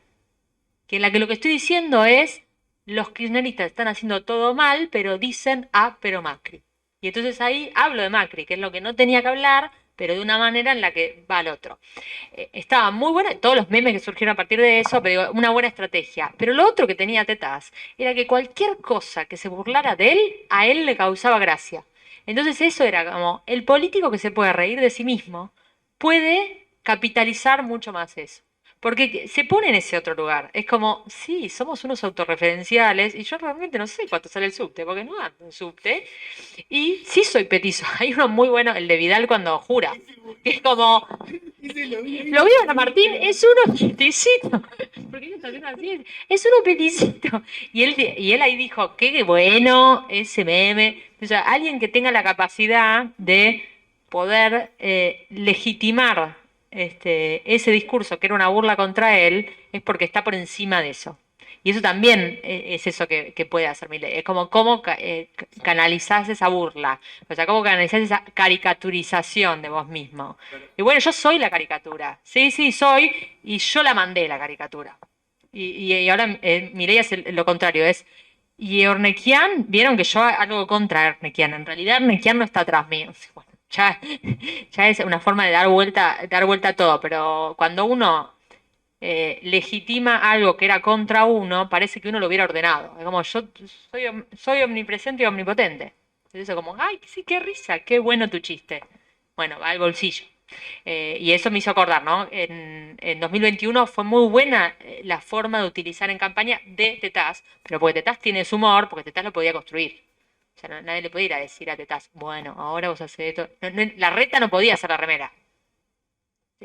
que en la que lo que estoy diciendo es, los kirchneristas están haciendo todo mal, pero dicen pero Macri. Y entonces ahí hablo de Macri, que es lo que no tenía que hablar, pero de una manera en la que va al otro. Estaba muy buena, todos los memes que surgieron a partir de eso, pero digo, una buena estrategia. Pero lo otro que tenía Tetaz era que cualquier cosa que se burlara de él, a él le causaba gracia. Entonces eso era como, el político que se puede reír de sí mismo puede capitalizar mucho más eso. Porque se pone en ese otro lugar. Es como, sí, somos unos autorreferenciales y yo realmente no sé cuánto sale el subte, porque no ando en subte. Y sí soy petizo. Hay uno muy bueno, el de Vidal cuando jura. Que es como, lo vio Ana Martín, es uno peticito. Porque ellos también así, es uno peticito. Y él ahí dijo, qué bueno ese meme. O sea, alguien que tenga la capacidad de poder legitimar ese discurso que era una burla contra él, es porque está por encima de eso. Y eso también es eso que puede hacer Milei. Es como cómo canalizás esa burla. O sea, cómo canalizás esa caricaturización de vos mismo. Y bueno, yo soy la caricatura. Sí, soy. Y yo la mandé la caricatura. Y ahora Milei es lo contrario. Y Ornequian, vieron que yo algo contra Ornequian. En realidad Ornequian no está atrás mío. Bueno, ya es una forma de dar vuelta a todo, pero cuando uno legitima algo que era contra uno, parece que uno lo hubiera ordenado. Es como yo soy omnipresente y omnipotente. Entonces eso como, ay, sí, qué risa, qué bueno tu chiste. Bueno, va al bolsillo. Y eso me hizo acordar, ¿no? En 2021 fue muy buena la forma de utilizar en campaña de Tetaz, pero porque Tetaz tiene su humor, porque Tetaz lo podía construir. O sea, nadie le podía ir a decir a Tetaz, bueno, ahora vos haces esto. La reta no podía hacer la remera.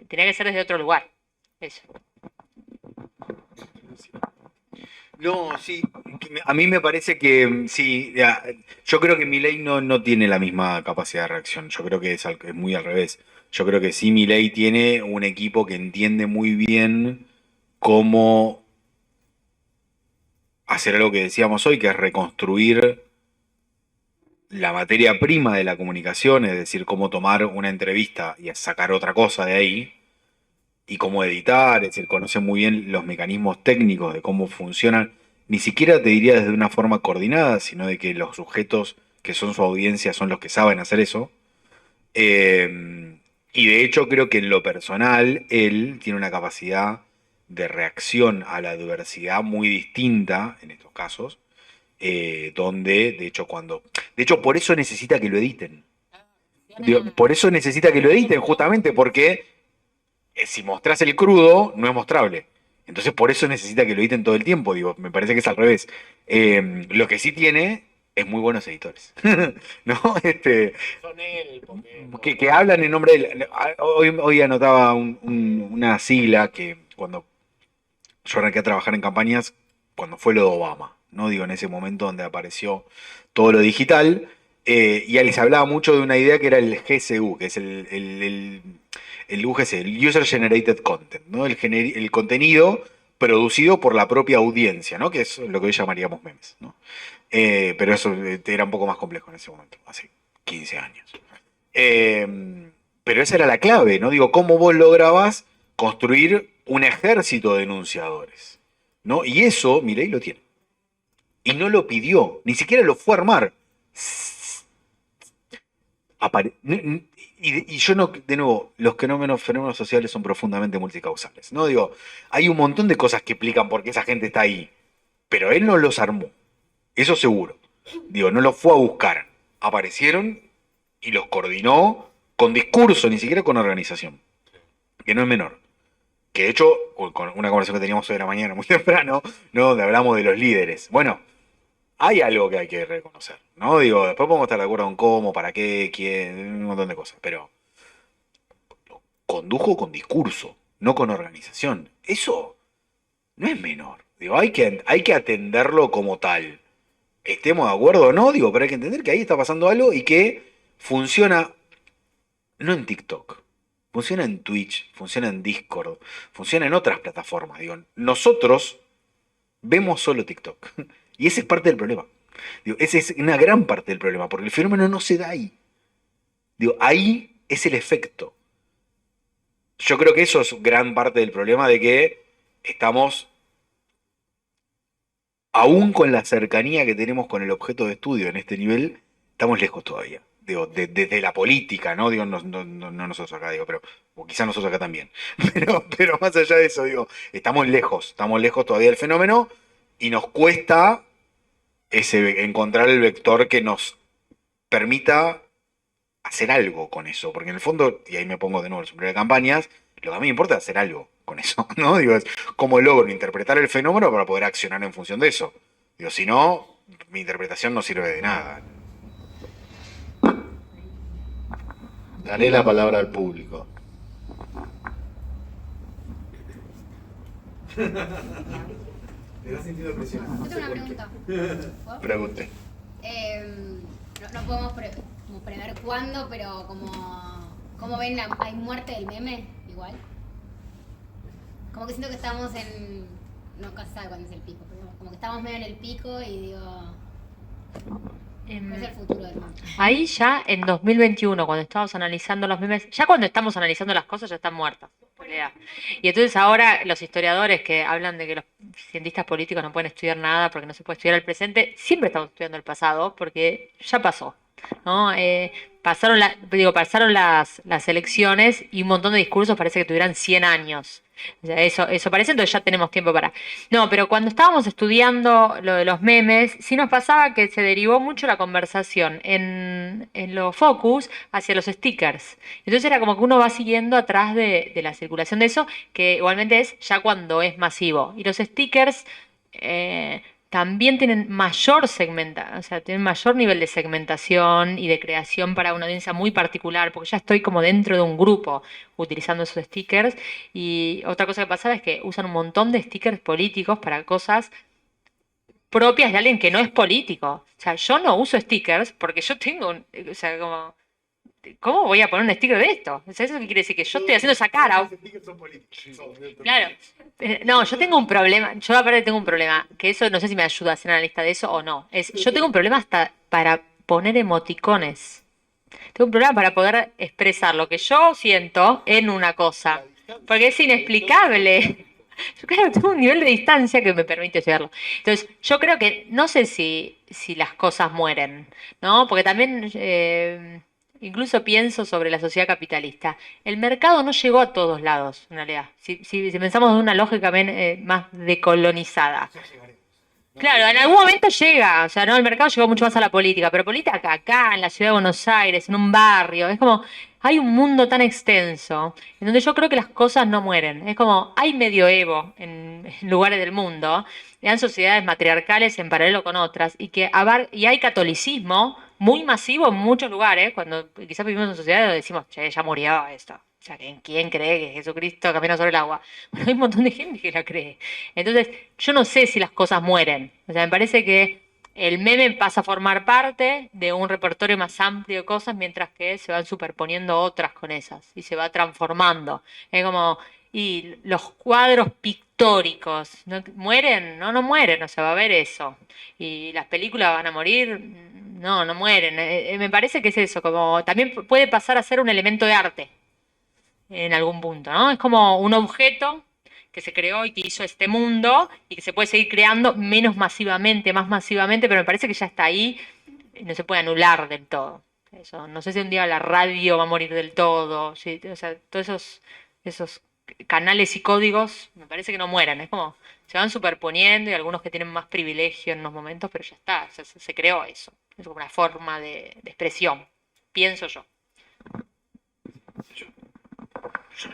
Tenía que ser desde otro lugar. Eso. No, sí, a mí me parece que sí, ya, yo creo que Milei no tiene la misma capacidad de reacción, yo creo que es muy al revés. Yo creo que sí, Milei tiene un equipo que entiende muy bien cómo hacer algo que decíamos hoy, que es reconstruir la materia prima de la comunicación, es decir, cómo tomar una entrevista y sacar otra cosa de ahí, y cómo editar, es decir, conoce muy bien los mecanismos técnicos de cómo funcionan, ni siquiera te diría desde una forma coordinada, sino de que los sujetos que son su audiencia son los que saben hacer eso. Y de hecho creo que en lo personal él tiene una capacidad de reacción a la adversidad muy distinta en estos casos, donde de hecho por eso necesita que lo editen. Por eso necesita que lo editen justamente porque si mostrás el crudo, no es mostrable. Entonces, por eso necesita que lo editen todo el tiempo. Digo, me parece que es al revés. Lo que sí tiene es muy buenos editores. ¿No? Son él, Que hablan en nombre de. Hoy anotaba una sigla que cuando yo arranqué a trabajar en campañas, cuando fue lo de Obama, ¿no? Digo, en ese momento donde apareció todo lo digital. Y ahí se hablaba mucho de una idea que era el GCU, que es el UGC, el User Generated Content, ¿no? El contenido producido por la propia audiencia, ¿no? Que es lo que hoy llamaríamos memes, ¿no? Pero eso era un poco más complejo en ese momento, hace 15 años. Pero esa era la clave, ¿no? Digo, ¿cómo vos lograbas construir un ejército de denunciadores? ¿No? Y eso, Milei lo tiene. Y no lo pidió, ni siquiera lo fue a armar. Y yo no, de nuevo, los fenómenos sociales son profundamente multicausales. No digo, hay un montón de cosas que explican por qué esa gente está ahí, pero él no los armó, eso seguro. Digo, no los fue a buscar, aparecieron y los coordinó con discurso, ni siquiera con organización, que no es menor. Que de hecho, con una conversación que teníamos hoy de la mañana muy temprano, ¿no? Donde hablamos de los líderes. Bueno, hay algo que hay que reconocer, ¿no? Digo, después podemos estar de acuerdo en cómo, para qué, quién, un montón de cosas, pero condujo con discurso, no con organización. Eso no es menor. Digo, hay que atenderlo como tal. Estemos de acuerdo o no, digo, pero hay que entender que ahí está pasando algo y que funciona no en TikTok, funciona en Twitch, funciona en Discord, funciona en otras plataformas. Digo, nosotros vemos solo TikTok. Y ese es parte del problema. Digo, esa es una gran parte del problema, porque el fenómeno no se da ahí. Digo, ahí es el efecto. Yo creo que eso es gran parte del problema de que estamos, aún con la cercanía que tenemos con el objeto de estudio en este nivel, estamos lejos todavía. Digo, desde la política, ¿no? Digo, no nosotros acá, digo, pero o quizás nosotros acá también. Pero más allá de eso, digo, estamos lejos todavía del fenómeno y nos cuesta encontrar el vector que nos permita hacer algo con eso, porque en el fondo, y ahí me pongo de nuevo el sombrero de campañas, lo que a mí me importa es hacer algo con eso, ¿no? Digo, es cómo logro interpretar el fenómeno para poder accionar en función de eso. Digo, si no, mi interpretación no sirve de nada. Daré la palabra al público. Te has sentido presionado. Yo tengo una pregunta. ¿Puedo? Pregunte. No podemos como prever cuándo, pero como ven, hay muerte del meme, igual. Como que siento que estamos en... No casi sabe cuándo es el pico, pero como que estamos medio en el pico y digo... ¿Cuál es el futuro del mundo? Ahí ya en 2021, cuando estábamos analizando los memes, ya cuando estamos analizando las cosas ya están muertas. En realidad. Y entonces ahora los historiadores que hablan de que los cientistas políticos no pueden estudiar nada porque no se puede estudiar el presente, siempre estamos estudiando el pasado porque ya pasó. ¿no? Pasaron las elecciones y un montón de discursos parece que tuvieran 100 años. O sea, eso parece, entonces ya tenemos tiempo para... No, pero cuando estábamos estudiando lo de los memes, sí nos pasaba que se derivó mucho la conversación en los focus hacia los stickers. Entonces era como que uno va siguiendo atrás de la circulación de eso, que igualmente es ya cuando es masivo. Y los stickers... también tienen o sea, tienen mayor nivel de segmentación y de creación para una audiencia muy particular, porque ya estoy como dentro de un grupo utilizando esos stickers. Y otra cosa que pasaba es que usan un montón de stickers políticos para cosas propias de alguien que no es político. O sea, yo no uso stickers porque yo tengo o sea, como, ¿cómo voy a poner un sticker de esto? O sea, ¿eso qué quiere decir? Que yo estoy haciendo esa cara. Los stickers son políticos. Claro. No, yo tengo un problema, yo aparte tengo un problema, que eso no sé si me ayuda a hacer una lista de eso o no. Yo tengo un problema hasta para poner emoticones. Tengo un problema para poder expresar lo que yo siento en una cosa. Porque es inexplicable. Yo claro, tengo un nivel de distancia que me permite estudiarlo. Entonces, yo creo que, no sé si las cosas mueren, ¿no? Porque también incluso pienso sobre la sociedad capitalista. El mercado no llegó a todos lados, en realidad. Si pensamos de una lógica más decolonizada. Claro, en algún momento llega, o sea, no, el mercado llegó mucho más a la política, pero política acá, en la ciudad de Buenos Aires, en un barrio, es como, hay un mundo tan extenso, en donde yo creo que las cosas no mueren, es como, hay medioevo en lugares del mundo, y hay sociedades matriarcales en paralelo con otras, y hay catolicismo muy masivo en muchos lugares, cuando quizás vivimos en sociedades donde decimos, che, ya murió esto. O sea, ¿quién cree que Jesucristo camina sobre el agua? Bueno, hay un montón de gente que la cree. Entonces, yo no sé si las cosas mueren. O sea, me parece que el meme pasa a formar parte de un repertorio más amplio de cosas, mientras que se van superponiendo otras con esas y se va transformando. Es como, y los cuadros pictóricos, ¿no mueren? No, no mueren, o sea, va a haber eso. Y las películas van a morir, no, no mueren. Me parece que es eso, como también puede pasar a ser un elemento de arte en algún punto, ¿no? Es como un objeto que se creó y que hizo este mundo y que se puede seguir creando menos masivamente, más masivamente, pero me parece que ya está ahí, no se puede anular del todo. Eso, no sé si un día la radio va a morir del todo, sí, o sea, todos esos canales y códigos me parece que no mueren, es como se van superponiendo y algunos que tienen más privilegio en unos momentos, pero ya está, se creó eso, es como una forma de expresión, pienso yo.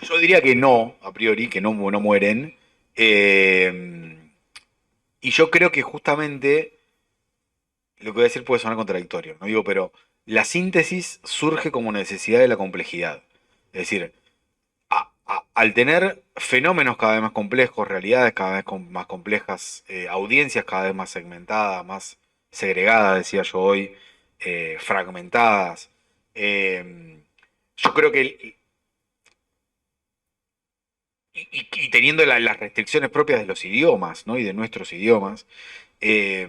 Yo diría que no, a priori, que no mueren. Eh, y yo creo que justamente lo que voy a decir puede sonar contradictorio, ¿no? Digo, pero la síntesis surge como necesidad de la complejidad. Es decir, al tener fenómenos cada vez más complejos, realidades cada vez más complejas, audiencias cada vez más segmentadas, más segregadas, decía yo hoy, fragmentadas, yo creo que y teniendo las restricciones propias de los idiomas, ¿no? Y de nuestros idiomas, eh,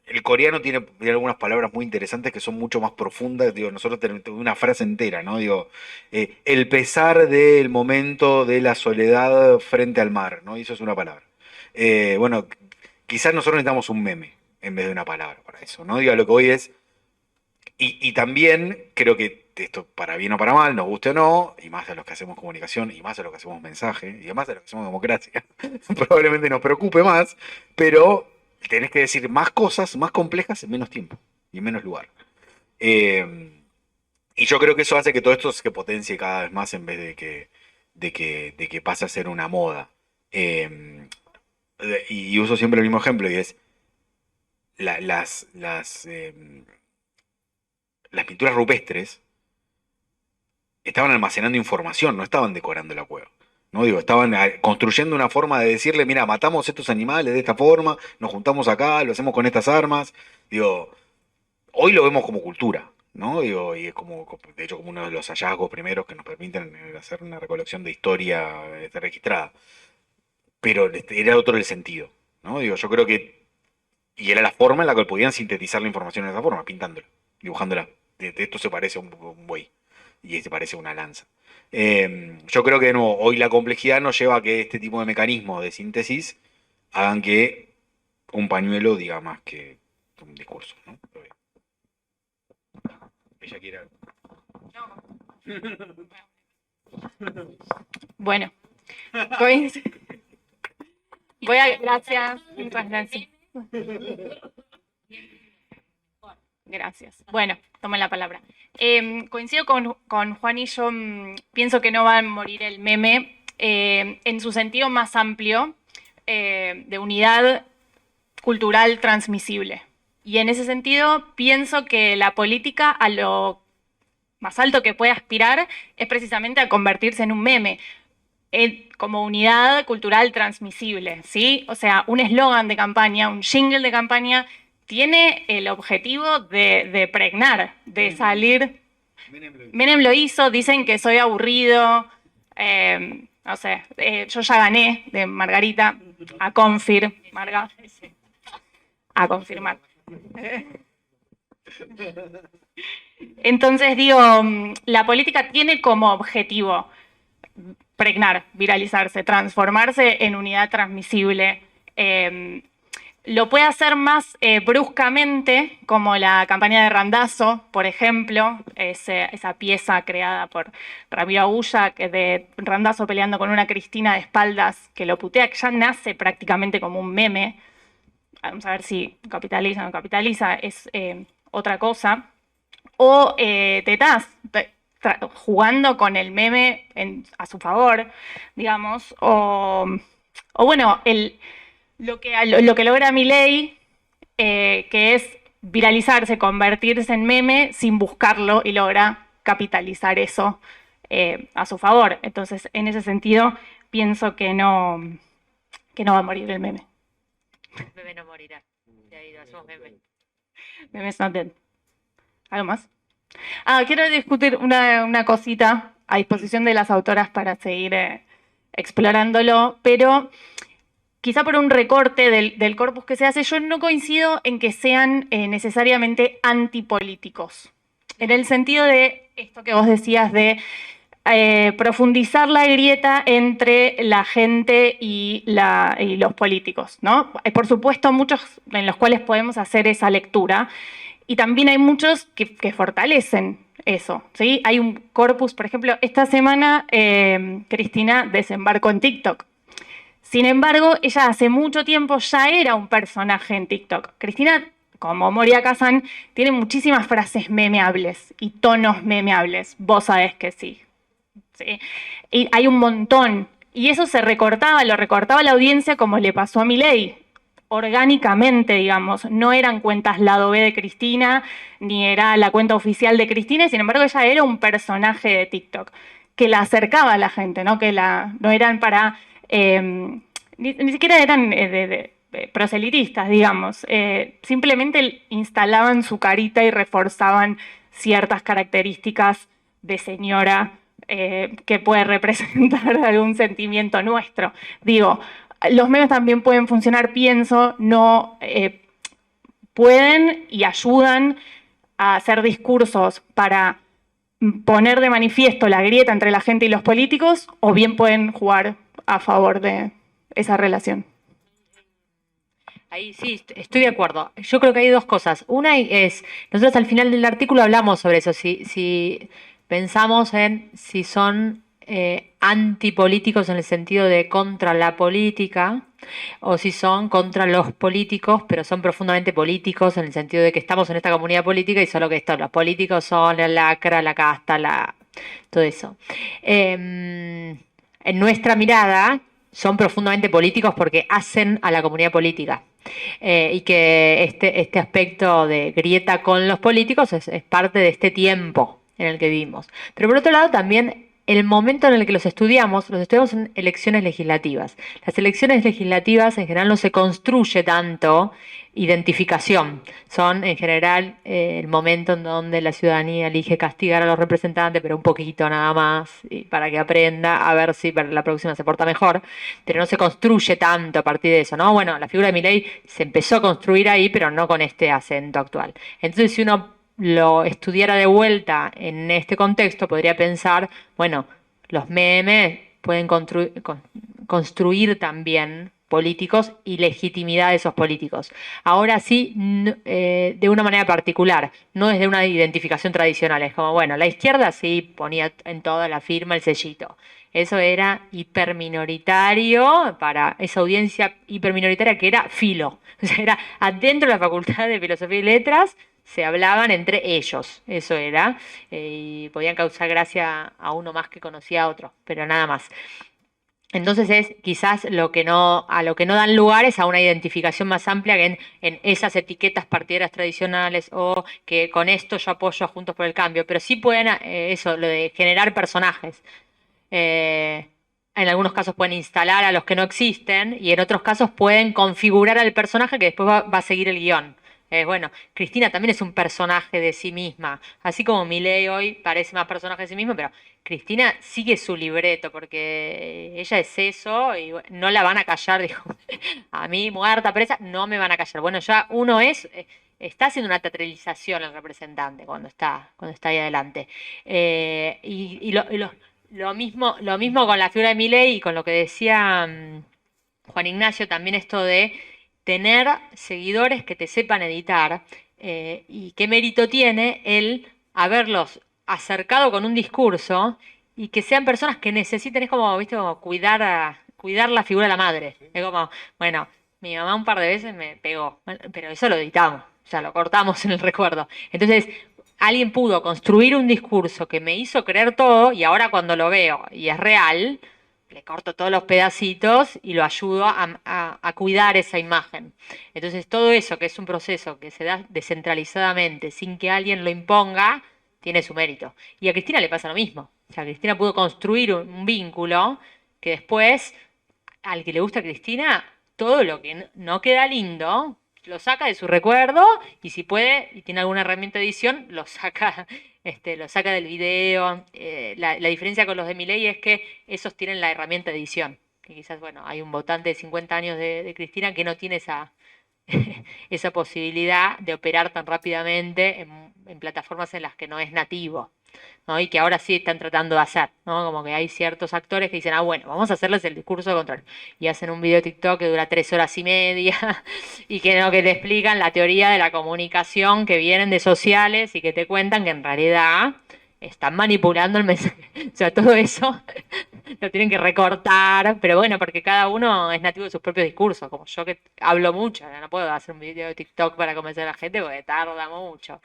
el coreano tiene algunas palabras muy interesantes que son mucho más profundas. Digo, nosotros tenemos una frase entera, ¿no? Digo, el pesar del momento de la soledad frente al mar, ¿no? Y eso es una palabra. Bueno, quizás nosotros necesitamos un meme en vez de una palabra para eso, ¿no? Digo, lo que voy es y también creo que esto, para bien o para mal, nos guste o no, y más a los que hacemos comunicación, y más a los que hacemos mensaje, y más a los que hacemos democracia, probablemente nos preocupe más, pero tenés que decir más cosas, más complejas en menos tiempo y en menos lugar. Eh, y yo creo que eso hace que todo esto se potencie cada vez más en vez de que pase a ser una moda. Eh, y uso siempre el mismo ejemplo, y es las pinturas rupestres estaban almacenando información, no estaban decorando la cueva. ¿No? Digo, estaban construyendo una forma de decirle, mira, matamos estos animales de esta forma, nos juntamos acá, lo hacemos con estas armas. Digo, hoy lo vemos como cultura, ¿no? Digo, y es como, de hecho, como uno de los hallazgos primeros que nos permiten hacer una recolección de historia registrada. Pero era otro el sentido, ¿no? Digo, yo creo que, y era la forma en la que podían sintetizar la información de esa forma, pintándola, dibujándola. De esto se parece a un buey y se parece a una lanza. Yo creo que de nuevo, hoy la complejidad nos lleva a que este tipo de mecanismos de síntesis hagan que un pañuelo diga más que un discurso, ¿no? Ella quiere. Bueno, gracias. Muchas gracias. Gracias. Bueno, tomo la palabra. Coincido con Juan y yo pienso que no va a morir el meme en su sentido más amplio de unidad cultural transmisible. Y en ese sentido pienso que la política a lo más alto que puede aspirar es precisamente a convertirse en un meme, como unidad cultural transmisible, ¿sí? O sea, un eslogan de campaña, un jingle de campaña, tiene el objetivo de pregnar, de salir. Menem lo hizo, dicen que soy aburrido, no sé, yo ya gané de Margarita, a confirmar. Entonces digo, la política tiene como objetivo pregnar, viralizarse, transformarse en unidad transmisible. Lo puede hacer más bruscamente, como la campaña de Randazzo, por ejemplo, esa pieza creada por Ramiro Agulla, que de Randazzo peleando con una Cristina de espaldas, que lo putea, que ya nace prácticamente como un meme. Vamos a ver si capitaliza o no capitaliza, es otra cosa. O Tetaz, jugando con el meme a su favor, digamos. O bueno, lo que logra Milei, que es viralizarse, convertirse en meme sin buscarlo y logra capitalizar eso a su favor. Entonces, en ese sentido, pienso que no va a morir el meme. El meme no morirá. Ya ido, somos meme. Meme's not dead. ¿Algo más? Quiero discutir una cosita a disposición de las autoras para seguir explorándolo, pero quizá por un recorte del corpus que se hace, yo no coincido en que sean necesariamente antipolíticos. En el sentido de esto que vos decías de profundizar la grieta entre la gente y los políticos, ¿no? Hay, por supuesto, muchos en los cuales podemos hacer esa lectura, y también hay muchos que fortalecen eso, ¿sí? Hay un corpus, por ejemplo, esta semana Cristina desembarcó en TikTok. Sin embargo, ella hace mucho tiempo ya era un personaje en TikTok. Cristina, como Moria Kazan, tiene muchísimas frases memeables y tonos memeables. Vos sabés que sí. ¿Sí? Y hay un montón. Y eso lo recortaba la audiencia, como le pasó a Milei. Orgánicamente, digamos. No eran cuentas lado B de Cristina, ni era la cuenta oficial de Cristina. Sin embargo, ella era un personaje de TikTok que la acercaba a la gente, ¿no? No eran para... ni siquiera eran proselitistas, digamos. Simplemente instalaban su carita y reforzaban ciertas características de señora que puede representar algún sentimiento nuestro. Digo, los memes también pueden funcionar, pienso, pueden y ayudan a hacer discursos para poner de manifiesto la grieta entre la gente y los políticos, o bien pueden jugar a favor de esa relación. Ahí sí, estoy de acuerdo. Yo creo que hay dos cosas. Una es, nosotros al final del artículo hablamos sobre eso, si pensamos en si son antipolíticos en el sentido de contra la política, o si son contra los políticos, pero son profundamente políticos en el sentido de que estamos en esta comunidad política y solo que los políticos son la lacra, la casta, todo eso. En nuestra mirada son profundamente políticos porque hacen a la comunidad política. Y que este aspecto de grieta con los políticos es parte de este tiempo en el que vivimos. Pero por otro lado también el momento en el que los estudiamos en elecciones legislativas. Las elecciones legislativas en general no se construye tanto identificación. Son en general el momento en donde la ciudadanía elige castigar a los representantes, pero un poquito nada más, y para que aprenda a ver si para la próxima se porta mejor. Pero no se construye tanto a partir de eso, ¿no? Bueno, la figura de Milei se empezó a construir ahí, pero no con este acento actual. Entonces, si uno lo estudiara de vuelta en este contexto, podría pensar, bueno, los memes pueden construir también políticos y legitimidad de esos políticos. Ahora sí, de una manera particular, no desde una identificación tradicional. Es como, bueno, la izquierda sí ponía en toda la firma el sellito. Eso era hiperminoritario para esa audiencia hiperminoritaria que era filo. O sea, era adentro de la Facultad de Filosofía y Letras, se hablaban entre ellos, eso era, y podían causar gracia a uno más que conocía a otro, pero nada más. Entonces es quizás a lo que no dan lugar es a una identificación más amplia que en esas etiquetas partidarias tradicionales o que con esto yo apoyo a Juntos por el Cambio, pero sí pueden, eso, lo de generar personajes. En algunos casos pueden instalar a los que no existen y en otros casos pueden configurar al personaje que después va a seguir el guión. Bueno, Cristina también es un personaje de sí misma, así como Milei hoy parece más personaje de sí mismo, pero Cristina sigue su libreto porque ella es eso y no la van a callar, dijo, a mí muerta, presa, no me van a callar. Bueno, ya uno está haciendo una teatralización el representante cuando está ahí adelante. Lo mismo con la figura de Milei y con lo que decía Juan Ignacio, también esto de tener seguidores que te sepan editar y qué mérito tiene el haberlos acercado con un discurso y que sean personas que necesiten, es como, viste, como cuidar la figura de la madre. Es como, bueno, mi mamá un par de veces me pegó, bueno, pero eso lo editamos, o sea, lo cortamos en el recuerdo. Entonces, alguien pudo construir un discurso que me hizo creer todo y ahora cuando lo veo y es real, le corto todos los pedacitos y lo ayudo a cuidar esa imagen. Entonces todo eso, que es un proceso que se da descentralizadamente, sin que alguien lo imponga, tiene su mérito. Y a Cristina le pasa lo mismo. O sea, Cristina pudo construir un vínculo que después, al que le gusta a Cristina, todo lo que no queda lindo, lo saca de su recuerdo y si puede, y tiene alguna herramienta de edición, lo saca del video. La diferencia con los de Milei es que esos tienen la herramienta de edición. Que quizás, bueno, hay un votante de 50 años de Cristina que no tiene esa posibilidad de operar tan rápidamente en plataformas en las que no es nativo, ¿no? Y que ahora sí están tratando de hacer, ¿no? Como que hay ciertos actores que dicen, bueno, vamos a hacerles el discurso de control. Y hacen un video de TikTok que dura 3 horas y media y que te explican la teoría de la comunicación que vienen de sociales y que te cuentan que en realidad están manipulando el mensaje. O sea, todo eso lo tienen que recortar, pero bueno, porque cada uno es nativo de sus propios discursos, como yo que hablo mucho, no puedo hacer un video de TikTok para convencer a la gente porque tarda mucho.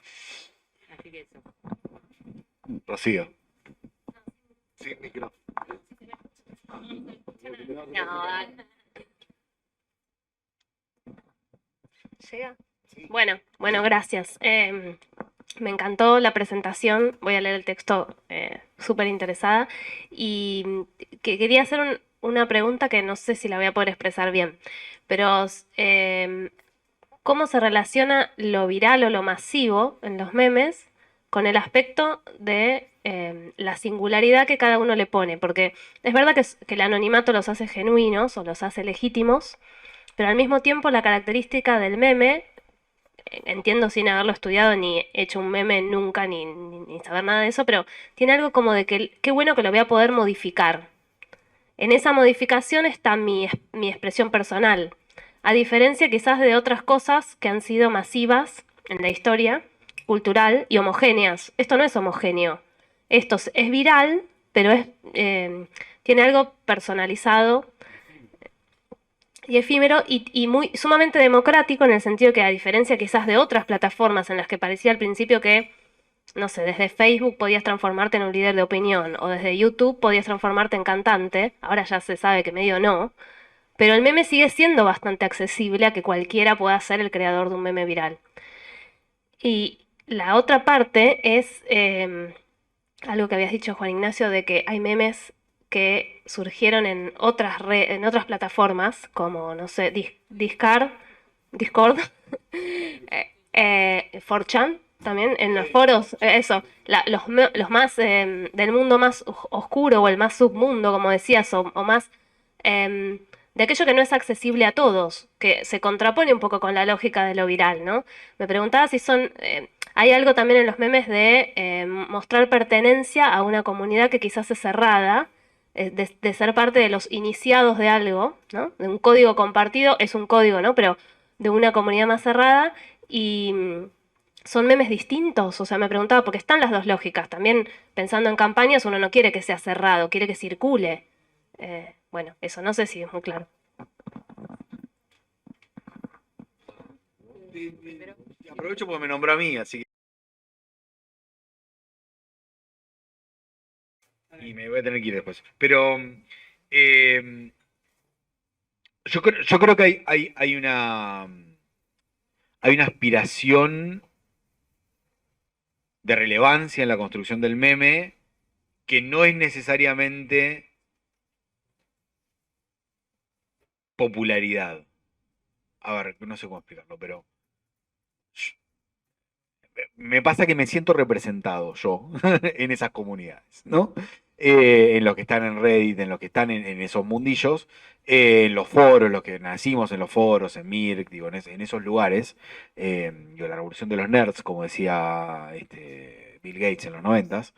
Así que eso. Rocío. Sin micrófono. No, ¿llega? Bueno, gracias. Me encantó la presentación. Voy a leer el texto súper interesada. Y que quería hacer una pregunta que no sé si la voy a poder expresar bien. Pero, ¿cómo se relaciona lo viral o lo masivo en los memes con el aspecto de la singularidad que cada uno le pone? Porque es verdad que el anonimato los hace genuinos o los hace legítimos, pero al mismo tiempo la característica del meme, entiendo sin haberlo estudiado ni hecho un meme nunca ni saber nada de eso, pero tiene algo como de que qué bueno que lo voy a poder modificar. En esa modificación está mi expresión personal, a diferencia quizás de otras cosas que han sido masivas en la historia cultural y homogéneas. Esto no es homogéneo. Esto es viral, pero tiene algo personalizado y efímero y muy sumamente democrático en el sentido que, a diferencia quizás de otras plataformas en las que parecía al principio que, no sé, desde Facebook podías transformarte en un líder de opinión o desde YouTube podías transformarte en cantante, ahora ya se sabe que medio no, pero el meme sigue siendo bastante accesible a que cualquiera pueda ser el creador de un meme viral. Y la otra parte es algo que habías dicho, Juan Ignacio, de que hay memes que surgieron en otras plataformas, como, no sé, Discord, 4chan, también, en los foros, los más del mundo más oscuro o el más submundo, como decías, o más de aquello que no es accesible a todos, que se contrapone un poco con la lógica de lo viral, ¿no? Me preguntaba si hay algo también en los memes de mostrar pertenencia a una comunidad que quizás es cerrada, de ser parte de los iniciados de algo, ¿no? De un código compartido, es un código, ¿no? Pero de una comunidad más cerrada y son memes distintos. O sea, me preguntaba, porque están las dos lógicas. También pensando en campañas, uno no quiere que sea cerrado, quiere que circule. Bueno, eso no sé si es muy claro. Aprovecho porque me nombró a mí, así que... Y me voy a tener que ir después. Pero yo creo que hay una aspiración de relevancia en la construcción del meme que no es necesariamente popularidad. A ver, no sé cómo explicarlo, pero me pasa que me siento representado yo en esas comunidades, ¿no? En los que están en Reddit, en los que están en esos mundillos, en los foros, los que nacimos en los foros, en Mirk, digo, en esos lugares, digo, la revolución de los nerds, como decía Bill Gates en los 90s,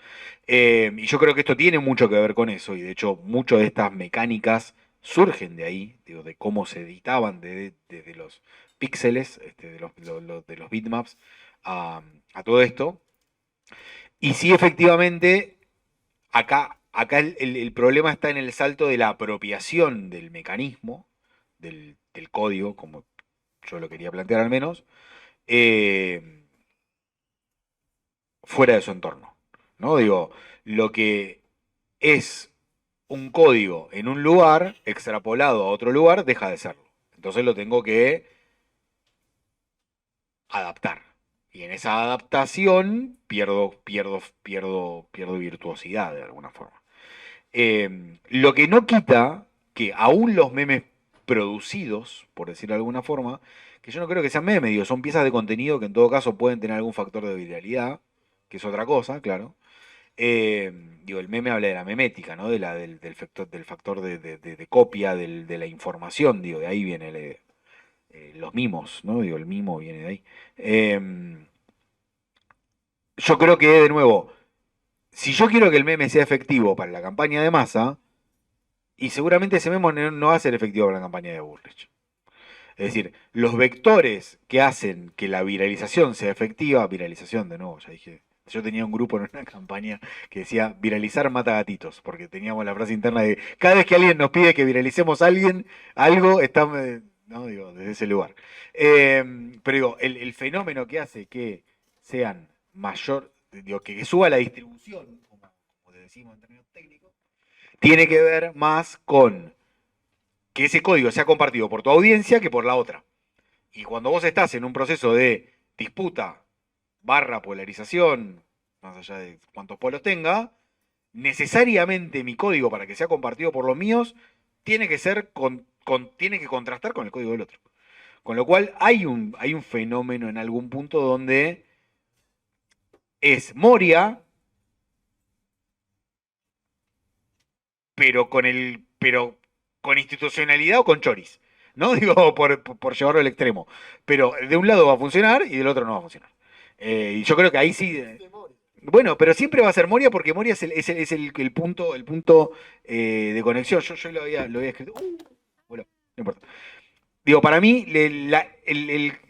y yo creo que esto tiene mucho que ver con eso, y de hecho muchas de estas mecánicas surgen de ahí, digo, de cómo se editaban desde los píxeles, de los bitmaps, a todo esto. Y sí, efectivamente, acá el problema está en el salto de la apropiación del mecanismo, del código, como yo lo quería plantear al menos, eh, fuera de su entorno. ¿No? Digo, lo que es un código en un lugar, extrapolado a otro lugar, deja de serlo. Entonces lo tengo que adaptar. Y en esa adaptación pierdo virtuosidad de alguna forma. Lo que no quita que aún los memes producidos, por decirlo de alguna forma, que yo no creo que sean memes, digo, son piezas de contenido que en todo caso pueden tener algún factor de viralidad, que es otra cosa, claro. Digo, el meme habla de la memética, ¿no? Del factor de copia de la información, digo, de ahí viene los mimos, ¿no? Digo, el mimo viene de ahí. Yo creo que, de nuevo, si yo quiero que el meme sea efectivo para la campaña de masa, y seguramente ese meme no va a ser efectivo para la campaña de Bullrich. Es decir, los vectores que hacen que la viralización sea efectiva, viralización de nuevo, ya dije, yo tenía un grupo en una campaña que decía viralizar mata gatitos, porque teníamos la frase interna de cada vez que alguien nos pide que viralicemos a alguien, algo está, no digo, desde ese lugar. Pero digo, el fenómeno que hace que sean mayor, digo, que suba la distribución, como decimos en términos técnicos, tiene que ver más con que ese código sea compartido por tu audiencia que por la otra. Y cuando vos estás en un proceso de disputa barra polarización, más allá de cuántos polos tenga, necesariamente mi código para que sea compartido por los míos tiene que ser tiene que contrastar con el código del otro. Con lo cual hay un fenómeno en algún punto donde es Moria, pero con institucionalidad o con choris. ¿No? Digo, por llevarlo al extremo. Pero de un lado va a funcionar y del otro no va a funcionar. Y yo creo que ahí sí. Bueno, pero siempre va a ser Moria porque Moria es el punto de conexión. Yo lo había escrito. Bueno, no importa. Digo, para mí,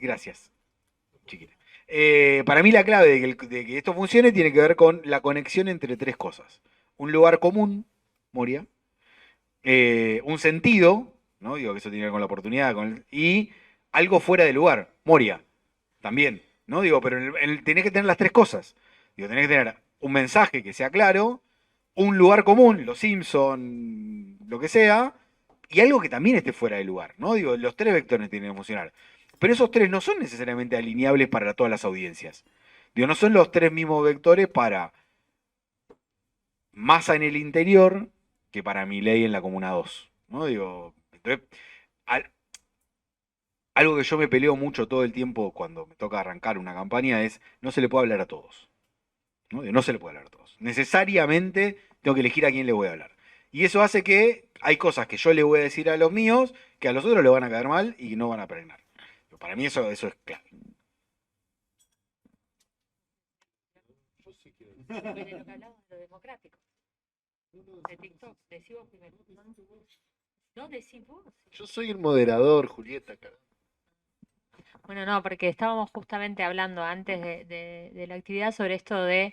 gracias, chiquita. Para mí la clave de que esto funcione tiene que ver con la conexión entre tres cosas. Un lugar común, Moria, un sentido, ¿no? Digo que eso tiene que ver con la oportunidad, y algo fuera de lugar, Moria, también, ¿no? Digo, pero tenés que tener las tres cosas. Digo, tenés que tener un mensaje que sea claro, un lugar común, los Simpson, lo que sea, y algo que también esté fuera de lugar, ¿no? Digo, los tres vectores tienen que funcionar. Pero esos tres no son necesariamente alineables para todas las audiencias. Digo, no son los tres mismos vectores para masa en el interior que para Milei en la Comuna 2. ¿No? Digo, entonces, algo que yo me peleo mucho todo el tiempo cuando me toca arrancar una campaña es no se le puede hablar a todos. ¿No? Digo, no se le puede hablar a todos. Necesariamente tengo que elegir a quién le voy a hablar. Y eso hace que hay cosas que yo le voy a decir a los míos que a los otros le van a caer mal y no van a pregnar. Pero para mí eso es clave. Bueno, lo que hablamos de lo democrático. de TikTok. Decí vos primero. No, decí vos. Yo soy el moderador, Julieta, cara. Bueno, no, porque estábamos justamente hablando antes de la actividad sobre esto de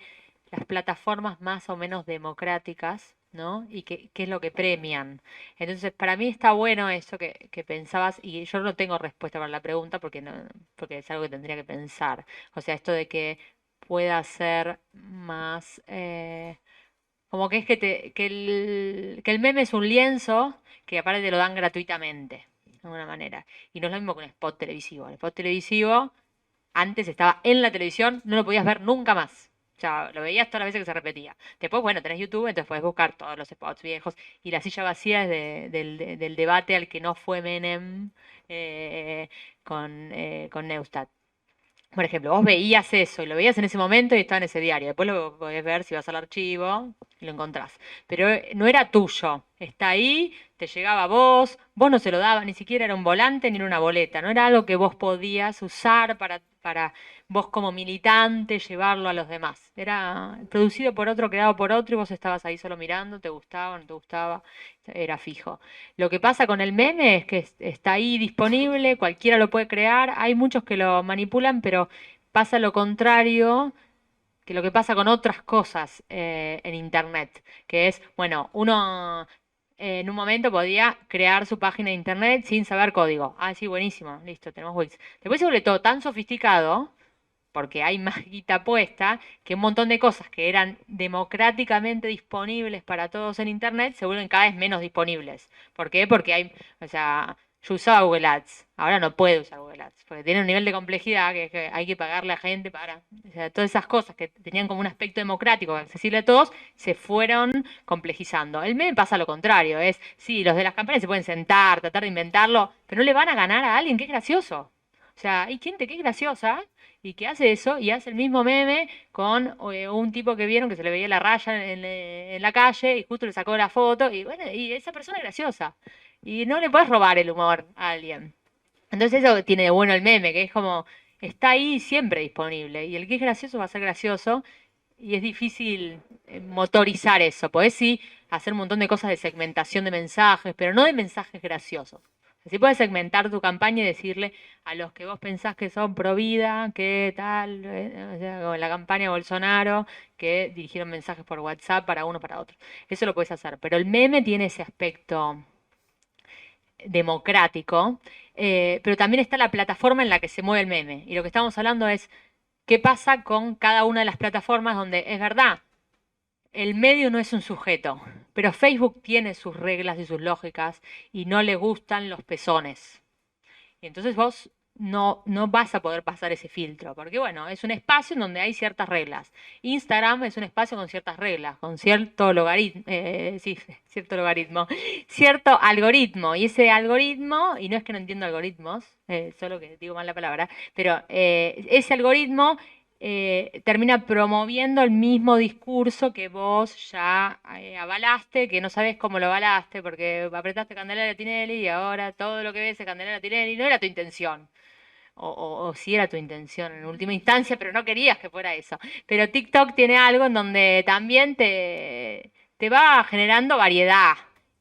las plataformas más o menos democráticas, ¿no? Y qué es lo que premian. Entonces, para mí está bueno eso que pensabas, y yo no tengo respuesta para la pregunta porque no, porque es algo que tendría que pensar. O sea, esto de que pueda ser más, como que es que el meme es un lienzo que aparte te lo dan gratuitamente, de alguna manera. Y no es lo mismo que un spot televisivo. El spot televisivo antes estaba en la televisión, no lo podías ver nunca más. O sea, lo veías todas las veces que se repetía. Después, bueno, tenés YouTube, entonces puedes buscar todos los spots viejos. Y La silla vacía es del debate al que no fue Menem con Neustadt. Por ejemplo, vos veías eso y lo veías en ese momento y estaba en ese diario. Después lo podés ver si vas al archivo y lo encontrás. Pero no era tuyo. Está ahí, te llegaba a vos no se lo dabas, ni siquiera era un volante ni era una boleta. No era algo que vos podías usar para vos como militante llevarlo a los demás. Era producido por otro, creado por otro y vos estabas ahí solo mirando, te gustaba, no te gustaba, era fijo. Lo que pasa con el meme es que está ahí disponible, cualquiera lo puede crear, hay muchos que lo manipulan, pero pasa lo contrario que lo que pasa con otras cosas en Internet, que es, bueno, uno en un momento podía crear su página de Internet sin saber código. Ah, sí, buenísimo, listo, tenemos Wix. Después se vuelve todo tan sofisticado porque hay más guita puesta, que un montón de cosas que eran democráticamente disponibles para todos en Internet se vuelven cada vez menos disponibles. ¿Por qué? Porque hay, o sea, yo usaba Google Ads, ahora no puedo usar Google Ads, porque tiene un nivel de complejidad que hay que pagarle a gente para, o sea, todas esas cosas que tenían como un aspecto democrático, accesible a todos, se fueron complejizando. El meme pasa lo contrario, es, sí, los de las campañas se pueden sentar, tratar de inventarlo, pero no le van a ganar a alguien que es gracioso. O sea, hay gente que es graciosa y que hace eso y hace el mismo meme con un tipo que vieron que se le veía la raya en la calle y justo le sacó la foto y bueno, y esa persona es graciosa. Y no le puedes robar el humor a alguien. Entonces eso tiene de bueno el meme, que es como, está ahí siempre disponible y el que es gracioso va a ser gracioso y es difícil motorizar eso. Podés sí hacer un montón de cosas de segmentación de mensajes, pero no de mensajes graciosos. Así puedes segmentar tu campaña y decirle a los que vos pensás que son pro vida, que tal, o sea, como en la campaña de Bolsonaro, que dirigieron mensajes por WhatsApp para uno para otro. Eso lo puedes hacer, pero el meme tiene ese aspecto democrático, pero también está la plataforma en la que se mueve el meme. Y lo que estamos hablando es qué pasa con cada una de las plataformas donde es verdad, el medio no es un sujeto, pero Facebook tiene sus reglas y sus lógicas y no le gustan los pezones. Y entonces vos no vas a poder pasar ese filtro, porque bueno, es un espacio en donde hay ciertas reglas. Instagram es un espacio con ciertas reglas, con cierto logaritmo, sí, cierto logaritmo, cierto algoritmo. Y ese algoritmo, y no es que no entiendo algoritmos, solo que digo mal la palabra, pero ese algoritmo termina promoviendo el mismo discurso que vos ya avalaste, que no sabes cómo lo avalaste, porque apretaste Candelaria Tinelli y ahora todo lo que ves es Candelaria Tinelli, no era tu intención. O sí era tu intención en última instancia, pero no querías que fuera eso. Pero TikTok tiene algo en donde también te va generando variedad,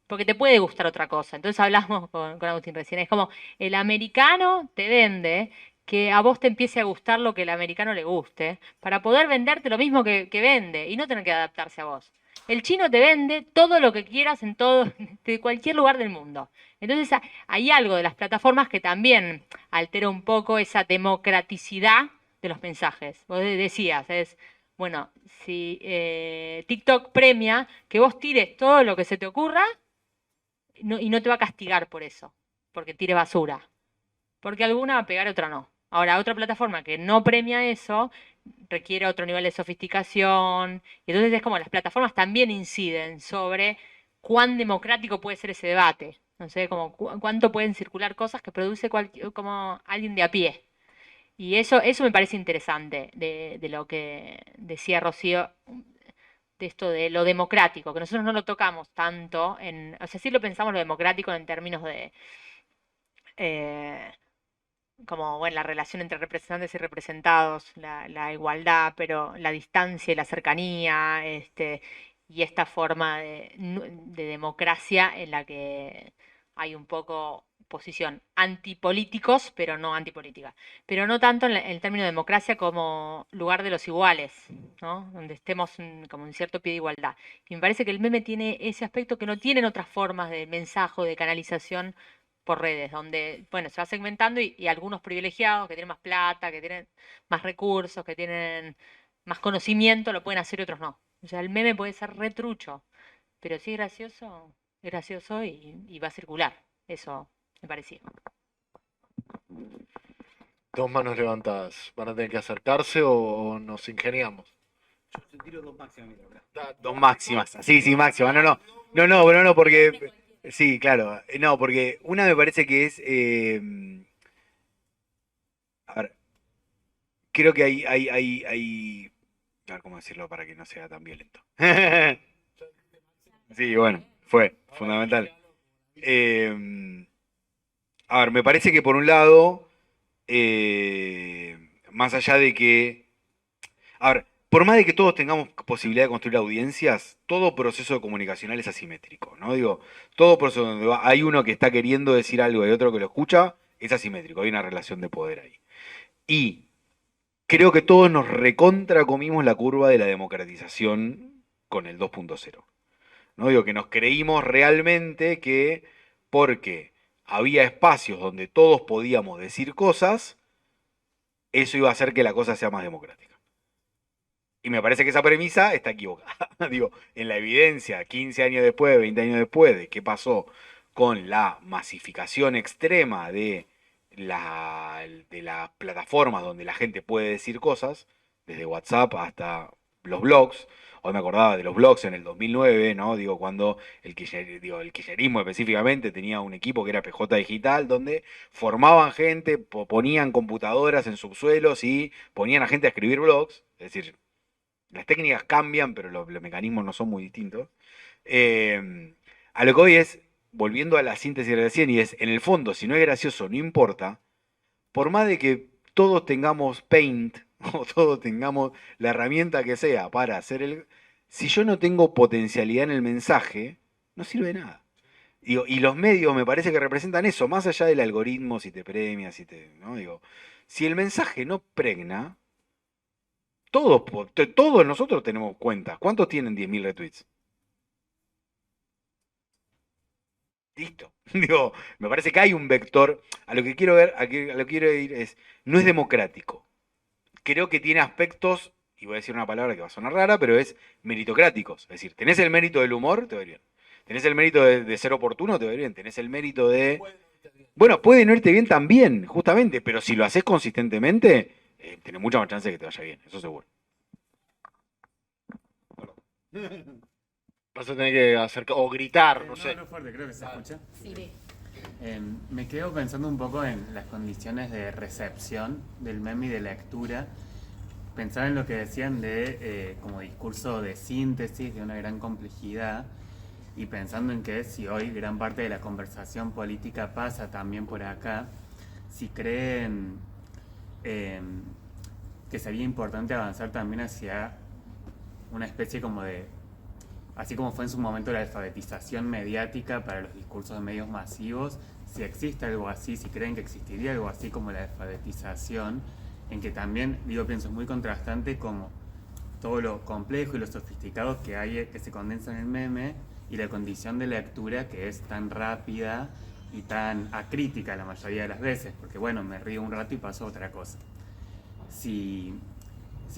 porque te puede gustar otra cosa. Entonces hablamos con Agustín recién, es como el americano te vende que a vos te empiece a gustar lo que el americano le guste, para poder venderte lo mismo que vende y no tener que adaptarse a vos. El chino te vende todo lo que quieras en todo, de cualquier lugar del mundo. Entonces hay algo de las plataformas que también altera un poco esa democraticidad de los mensajes. Vos decías, es, bueno, si TikTok premia que vos tires todo lo que se te ocurra y no te va a castigar por eso, porque tire basura. Porque alguna va a pegar, otra no. Ahora, otra plataforma que no premia eso requiere otro nivel de sofisticación. Y entonces es como las plataformas también inciden sobre cuán democrático puede ser ese debate. No sé, como cuánto pueden circular cosas que produce como alguien de a pie. Y eso me parece interesante de lo que decía Rocío, de esto de lo democrático, que nosotros no lo tocamos tanto o sea, sí lo pensamos lo democrático en términos de eh, como bueno, la relación entre representantes y representados, la igualdad, pero la distancia y la cercanía, y esta forma de democracia en la que hay un poco posición antipolíticos, pero no antipolítica. Pero no tanto en el término de democracia como lugar de los iguales, ¿no? Donde estemos como en cierto pie de igualdad. Y me parece que el meme tiene ese aspecto que no tienen otras formas de mensaje o de canalización por redes, donde, bueno, se va segmentando y algunos privilegiados que tienen más plata, que tienen más recursos, que tienen más conocimiento, lo pueden hacer y otros no. O sea, el meme puede ser retrucho, pero si es gracioso y va a circular. Eso me parecía. Dos manos levantadas. ¿Van a tener que acercarse o nos ingeniamos? Yo tiro 2 máximas, mira. Dos máximas. Sí, sí, máximas. No, no. No, no, pero no, porque. Sí, claro. No, porque una me parece que es. A ver, creo que hay. A ver cómo decirlo para que no sea tan violento. Sí, bueno, fue fundamental. A ver, me parece que por un lado, más allá de que. A ver, por más de que todos tengamos posibilidad de construir audiencias, todo proceso comunicacional es asimétrico, ¿no? Digo, todo proceso donde hay uno que está queriendo decir algo y otro que lo escucha, es asimétrico, hay una relación de poder ahí. Y creo que todos nos recontra comimos la curva de la democratización con el 2.0. ¿No? Digo que nos creímos realmente que porque había espacios donde todos podíamos decir cosas, eso iba a hacer que la cosa sea más democrática. Y me parece que esa premisa está equivocada. Digo, en la evidencia, 15 años después, 20 años después, de qué pasó con la masificación extrema de las plataformas donde la gente puede decir cosas, desde WhatsApp hasta los blogs. Hoy me acordaba de los blogs en el 2009, ¿no? Digo, cuando el kirchnerismo específicamente tenía un equipo que era PJ Digital, donde formaban gente, ponían computadoras en subsuelos y ponían a gente a escribir blogs. Es decir, las técnicas cambian, pero los mecanismos no son muy distintos. A lo que hoy es, volviendo a la síntesis de recién, y es, en el fondo, si no es gracioso, no importa, por más de que todos tengamos Paint, o todos tengamos la herramienta que sea para hacer si yo no tengo potencialidad en el mensaje, no sirve de nada. Y los medios me parece que representan eso, más allá del algoritmo, si te premia, ¿no? Digo, si el mensaje no pregna, todos nosotros tenemos cuentas. ¿Cuántos tienen 10.000 retweets? Listo. Digo, me parece que hay un vector. A lo que quiero ver, a lo que quiero ir es, no es democrático. Creo que tiene aspectos, y voy a decir una palabra que va a sonar rara, pero es meritocráticos. Es decir, tenés el mérito del humor, te va a ir bien. Tenés el mérito de ser oportuno, te va a ir bien. Tenés el mérito de... Bueno, puede no irte bien también, justamente, pero si lo haces consistentemente, tenés mucha más chance de que te vaya bien, eso seguro. Vas a tener que acercar o gritar, no sé. No fuerte, creo que se escucha. Sí. Me quedo pensando un poco en las condiciones de recepción del meme y de lectura. Pensar en lo que decían de como discurso de síntesis, de una gran complejidad, y pensando en que si hoy gran parte de la conversación política pasa también por acá, si creen que sería importante avanzar también hacia una especie como de, así como fue en su momento la alfabetización mediática para los discursos de medios masivos, si existe algo así, si creen que existiría algo así como la alfabetización, en que también, pienso, es muy contrastante como todo lo complejo y lo sofisticado que hay, que se condensa en el meme, y la condición de lectura que es tan rápida y tan acrítica la mayoría de las veces, porque bueno, me río un rato y paso a otra cosa. Si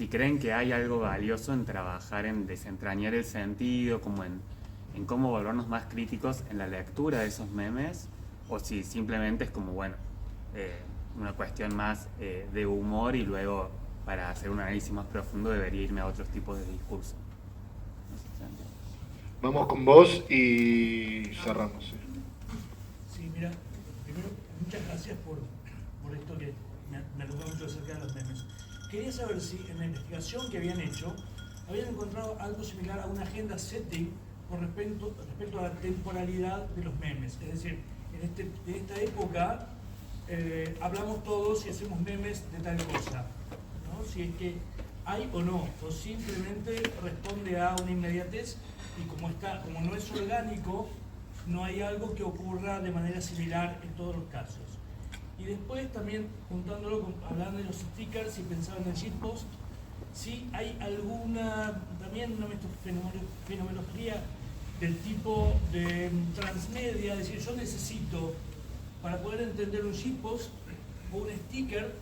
creen que hay algo valioso en trabajar en desentrañar el sentido, como en cómo volvernos más críticos en la lectura de esos memes, o si simplemente es como, bueno, una cuestión más de humor y luego para hacer un análisis más profundo debería irme a otros tipos de discurso. No sé si se entiende. Vamos con vos y cerramos. Sí. Sí, mira, primero, muchas gracias por esto que me ayudó mucho acerca de los memes. Quería saber si en la investigación que habían hecho habían encontrado algo similar a una agenda setting con respecto a la temporalidad de los memes. Es decir, en esta época hablamos todos y hacemos memes de tal cosa, ¿no? Si es que hay o no, o simplemente responde a una inmediatez y como no es orgánico, no hay algo que ocurra de manera similar en todos los casos. Y después también, hablando de los stickers y pensando en el shitpost, si hay alguna, también una fenomenología del tipo de transmedia, es decir, yo necesito, para poder entender un shitpost o un sticker,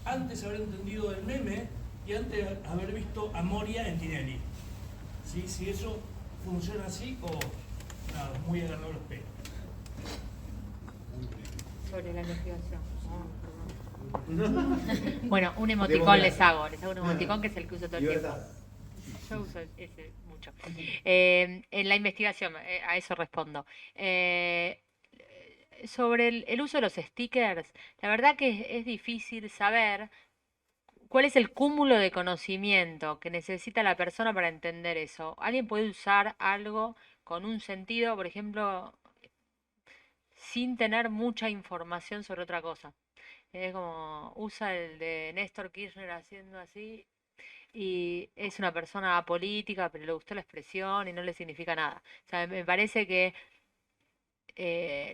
antes haber entendido el meme y antes haber visto a Moria en Tinelli. ¿Sí? Si eso funciona así o nada, muy agarrado los pelos. Sobre la investigación. Bueno, un emoticón les hago un emoticón que es el que uso todo el tiempo. Yo uso ese mucho. En la investigación, a eso respondo. Sobre el uso de los stickers, la verdad que es difícil saber cuál es el cúmulo de conocimiento que necesita la persona para entender eso. Alguien puede usar algo con un sentido, por ejemplo, sin tener mucha información sobre otra cosa. Es como usa el de Néstor Kirchner haciendo así y es una persona apolítica, pero le gustó la expresión y no le significa nada. O sea, me parece que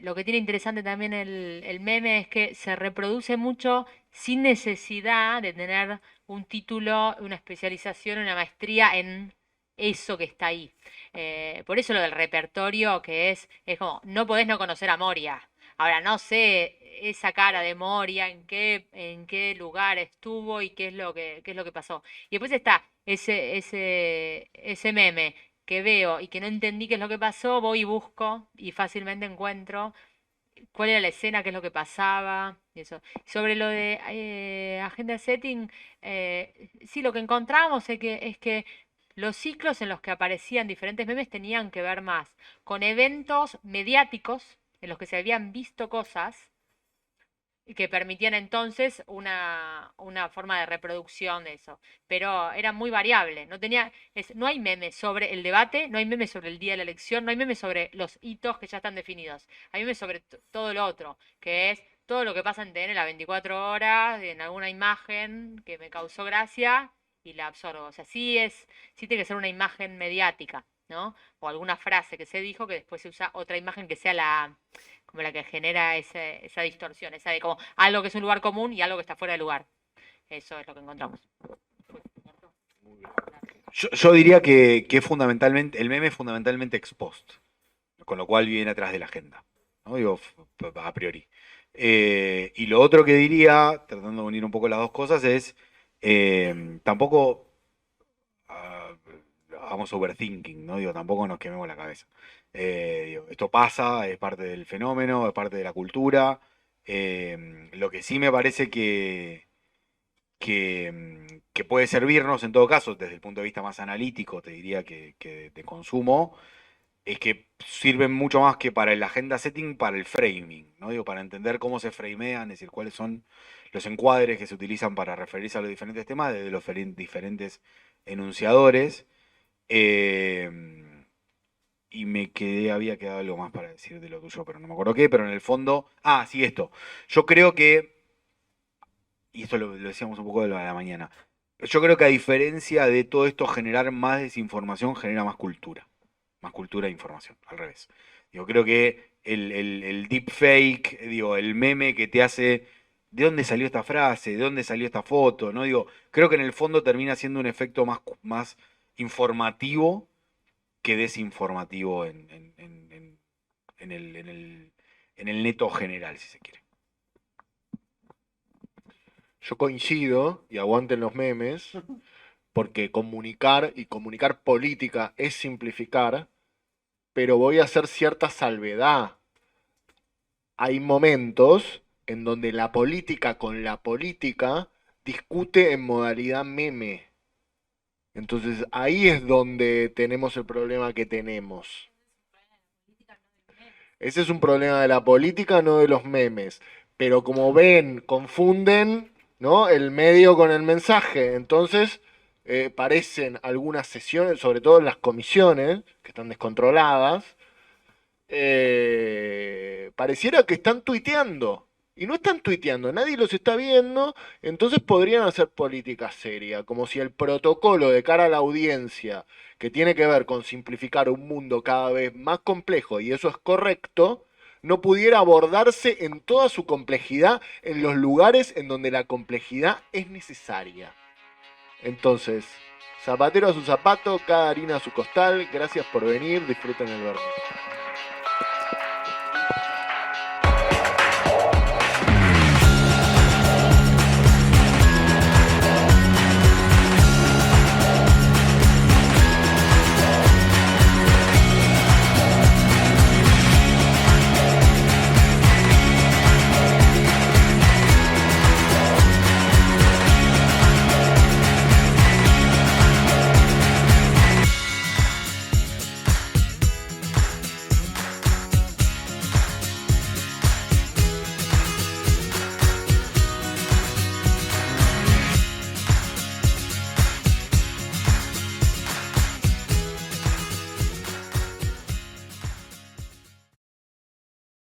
lo que tiene interesante también el meme es que se reproduce mucho sin necesidad de tener un título, una especialización, una maestría en eso que está ahí. Por eso lo del repertorio, que es como, no podés no conocer a Moria. Ahora, no sé esa cara de Moria, en qué lugar estuvo y qué es lo que pasó. Y después está ese meme que veo y que no entendí qué es lo que pasó, voy y busco y fácilmente encuentro cuál era la escena, qué es lo que pasaba, y eso. Sobre lo de agenda setting, sí, lo que encontramos es que los ciclos en los que aparecían diferentes memes tenían que ver más con eventos mediáticos en los que se habían visto cosas que permitían entonces una forma de reproducción de eso. Pero era muy variable. No hay memes sobre el debate, no hay memes sobre el día de la elección, no hay memes sobre los hitos que ya están definidos. Hay memes sobre todo lo otro, que es todo lo que pasa en TN las 24 horas, en alguna imagen que me causó gracia y la absorbo. O sea, sí tiene que ser una imagen mediática, ¿no? O alguna frase que se dijo que después se usa otra imagen que sea como la que genera esa distorsión, esa de como algo que es un lugar común y algo que está fuera de lugar. Eso es lo que encontramos. Yo diría que fundamentalmente, el meme es fundamentalmente ex post, con lo cual viene atrás de la agenda, ¿no? Digo, a priori. Y lo otro que diría, tratando de unir un poco las dos cosas, es tampoco hagamos overthinking, ¿no? Digo, tampoco nos quememos la cabeza. Digo, esto pasa, es parte del fenómeno, es parte de la cultura. Lo que sí me parece que puede servirnos en todo caso, desde el punto de vista más analítico, te diría que de consumo, es que sirven mucho más que para el agenda setting, para el framing, ¿no? Digo, para entender cómo se framean, es decir, cuáles son los encuadres que se utilizan para referirse a los diferentes temas, desde los diferentes enunciadores. Y había quedado algo más para decir de lo tuyo, pero no me acuerdo qué, pero en el fondo, sí, esto. Yo creo que, y esto lo decíamos un poco de la mañana, yo creo que a diferencia de todo esto, generar más desinformación genera más cultura e información, al revés. Yo creo que el deepfake, el meme que te hace, ¿de dónde salió esta frase? ¿De dónde salió esta foto? ¿No? Creo que en el fondo termina siendo un efecto más informativo que desinformativo en el neto general, si se quiere. Yo coincido, y aguanten los memes, porque comunicar y comunicar política es simplificar, pero voy a hacer cierta salvedad. Hay momentos en donde la política con la política discute en modalidad meme. Entonces ahí es donde tenemos el problema que tenemos. Ese es un problema de la política, no de los memes. Pero como ven, confunden, ¿no?, el medio con el mensaje. Entonces parecen algunas sesiones, sobre todo en las comisiones, que están descontroladas, pareciera que están tuiteando. Y no están tuiteando, nadie los está viendo, entonces podrían hacer política seria, como si el protocolo de cara a la audiencia, que tiene que ver con simplificar un mundo cada vez más complejo, y eso es correcto, no pudiera abordarse en toda su complejidad en los lugares en donde la complejidad es necesaria. Entonces, zapatero a su zapato, cada harina a su costal, gracias por venir, disfruten el verano.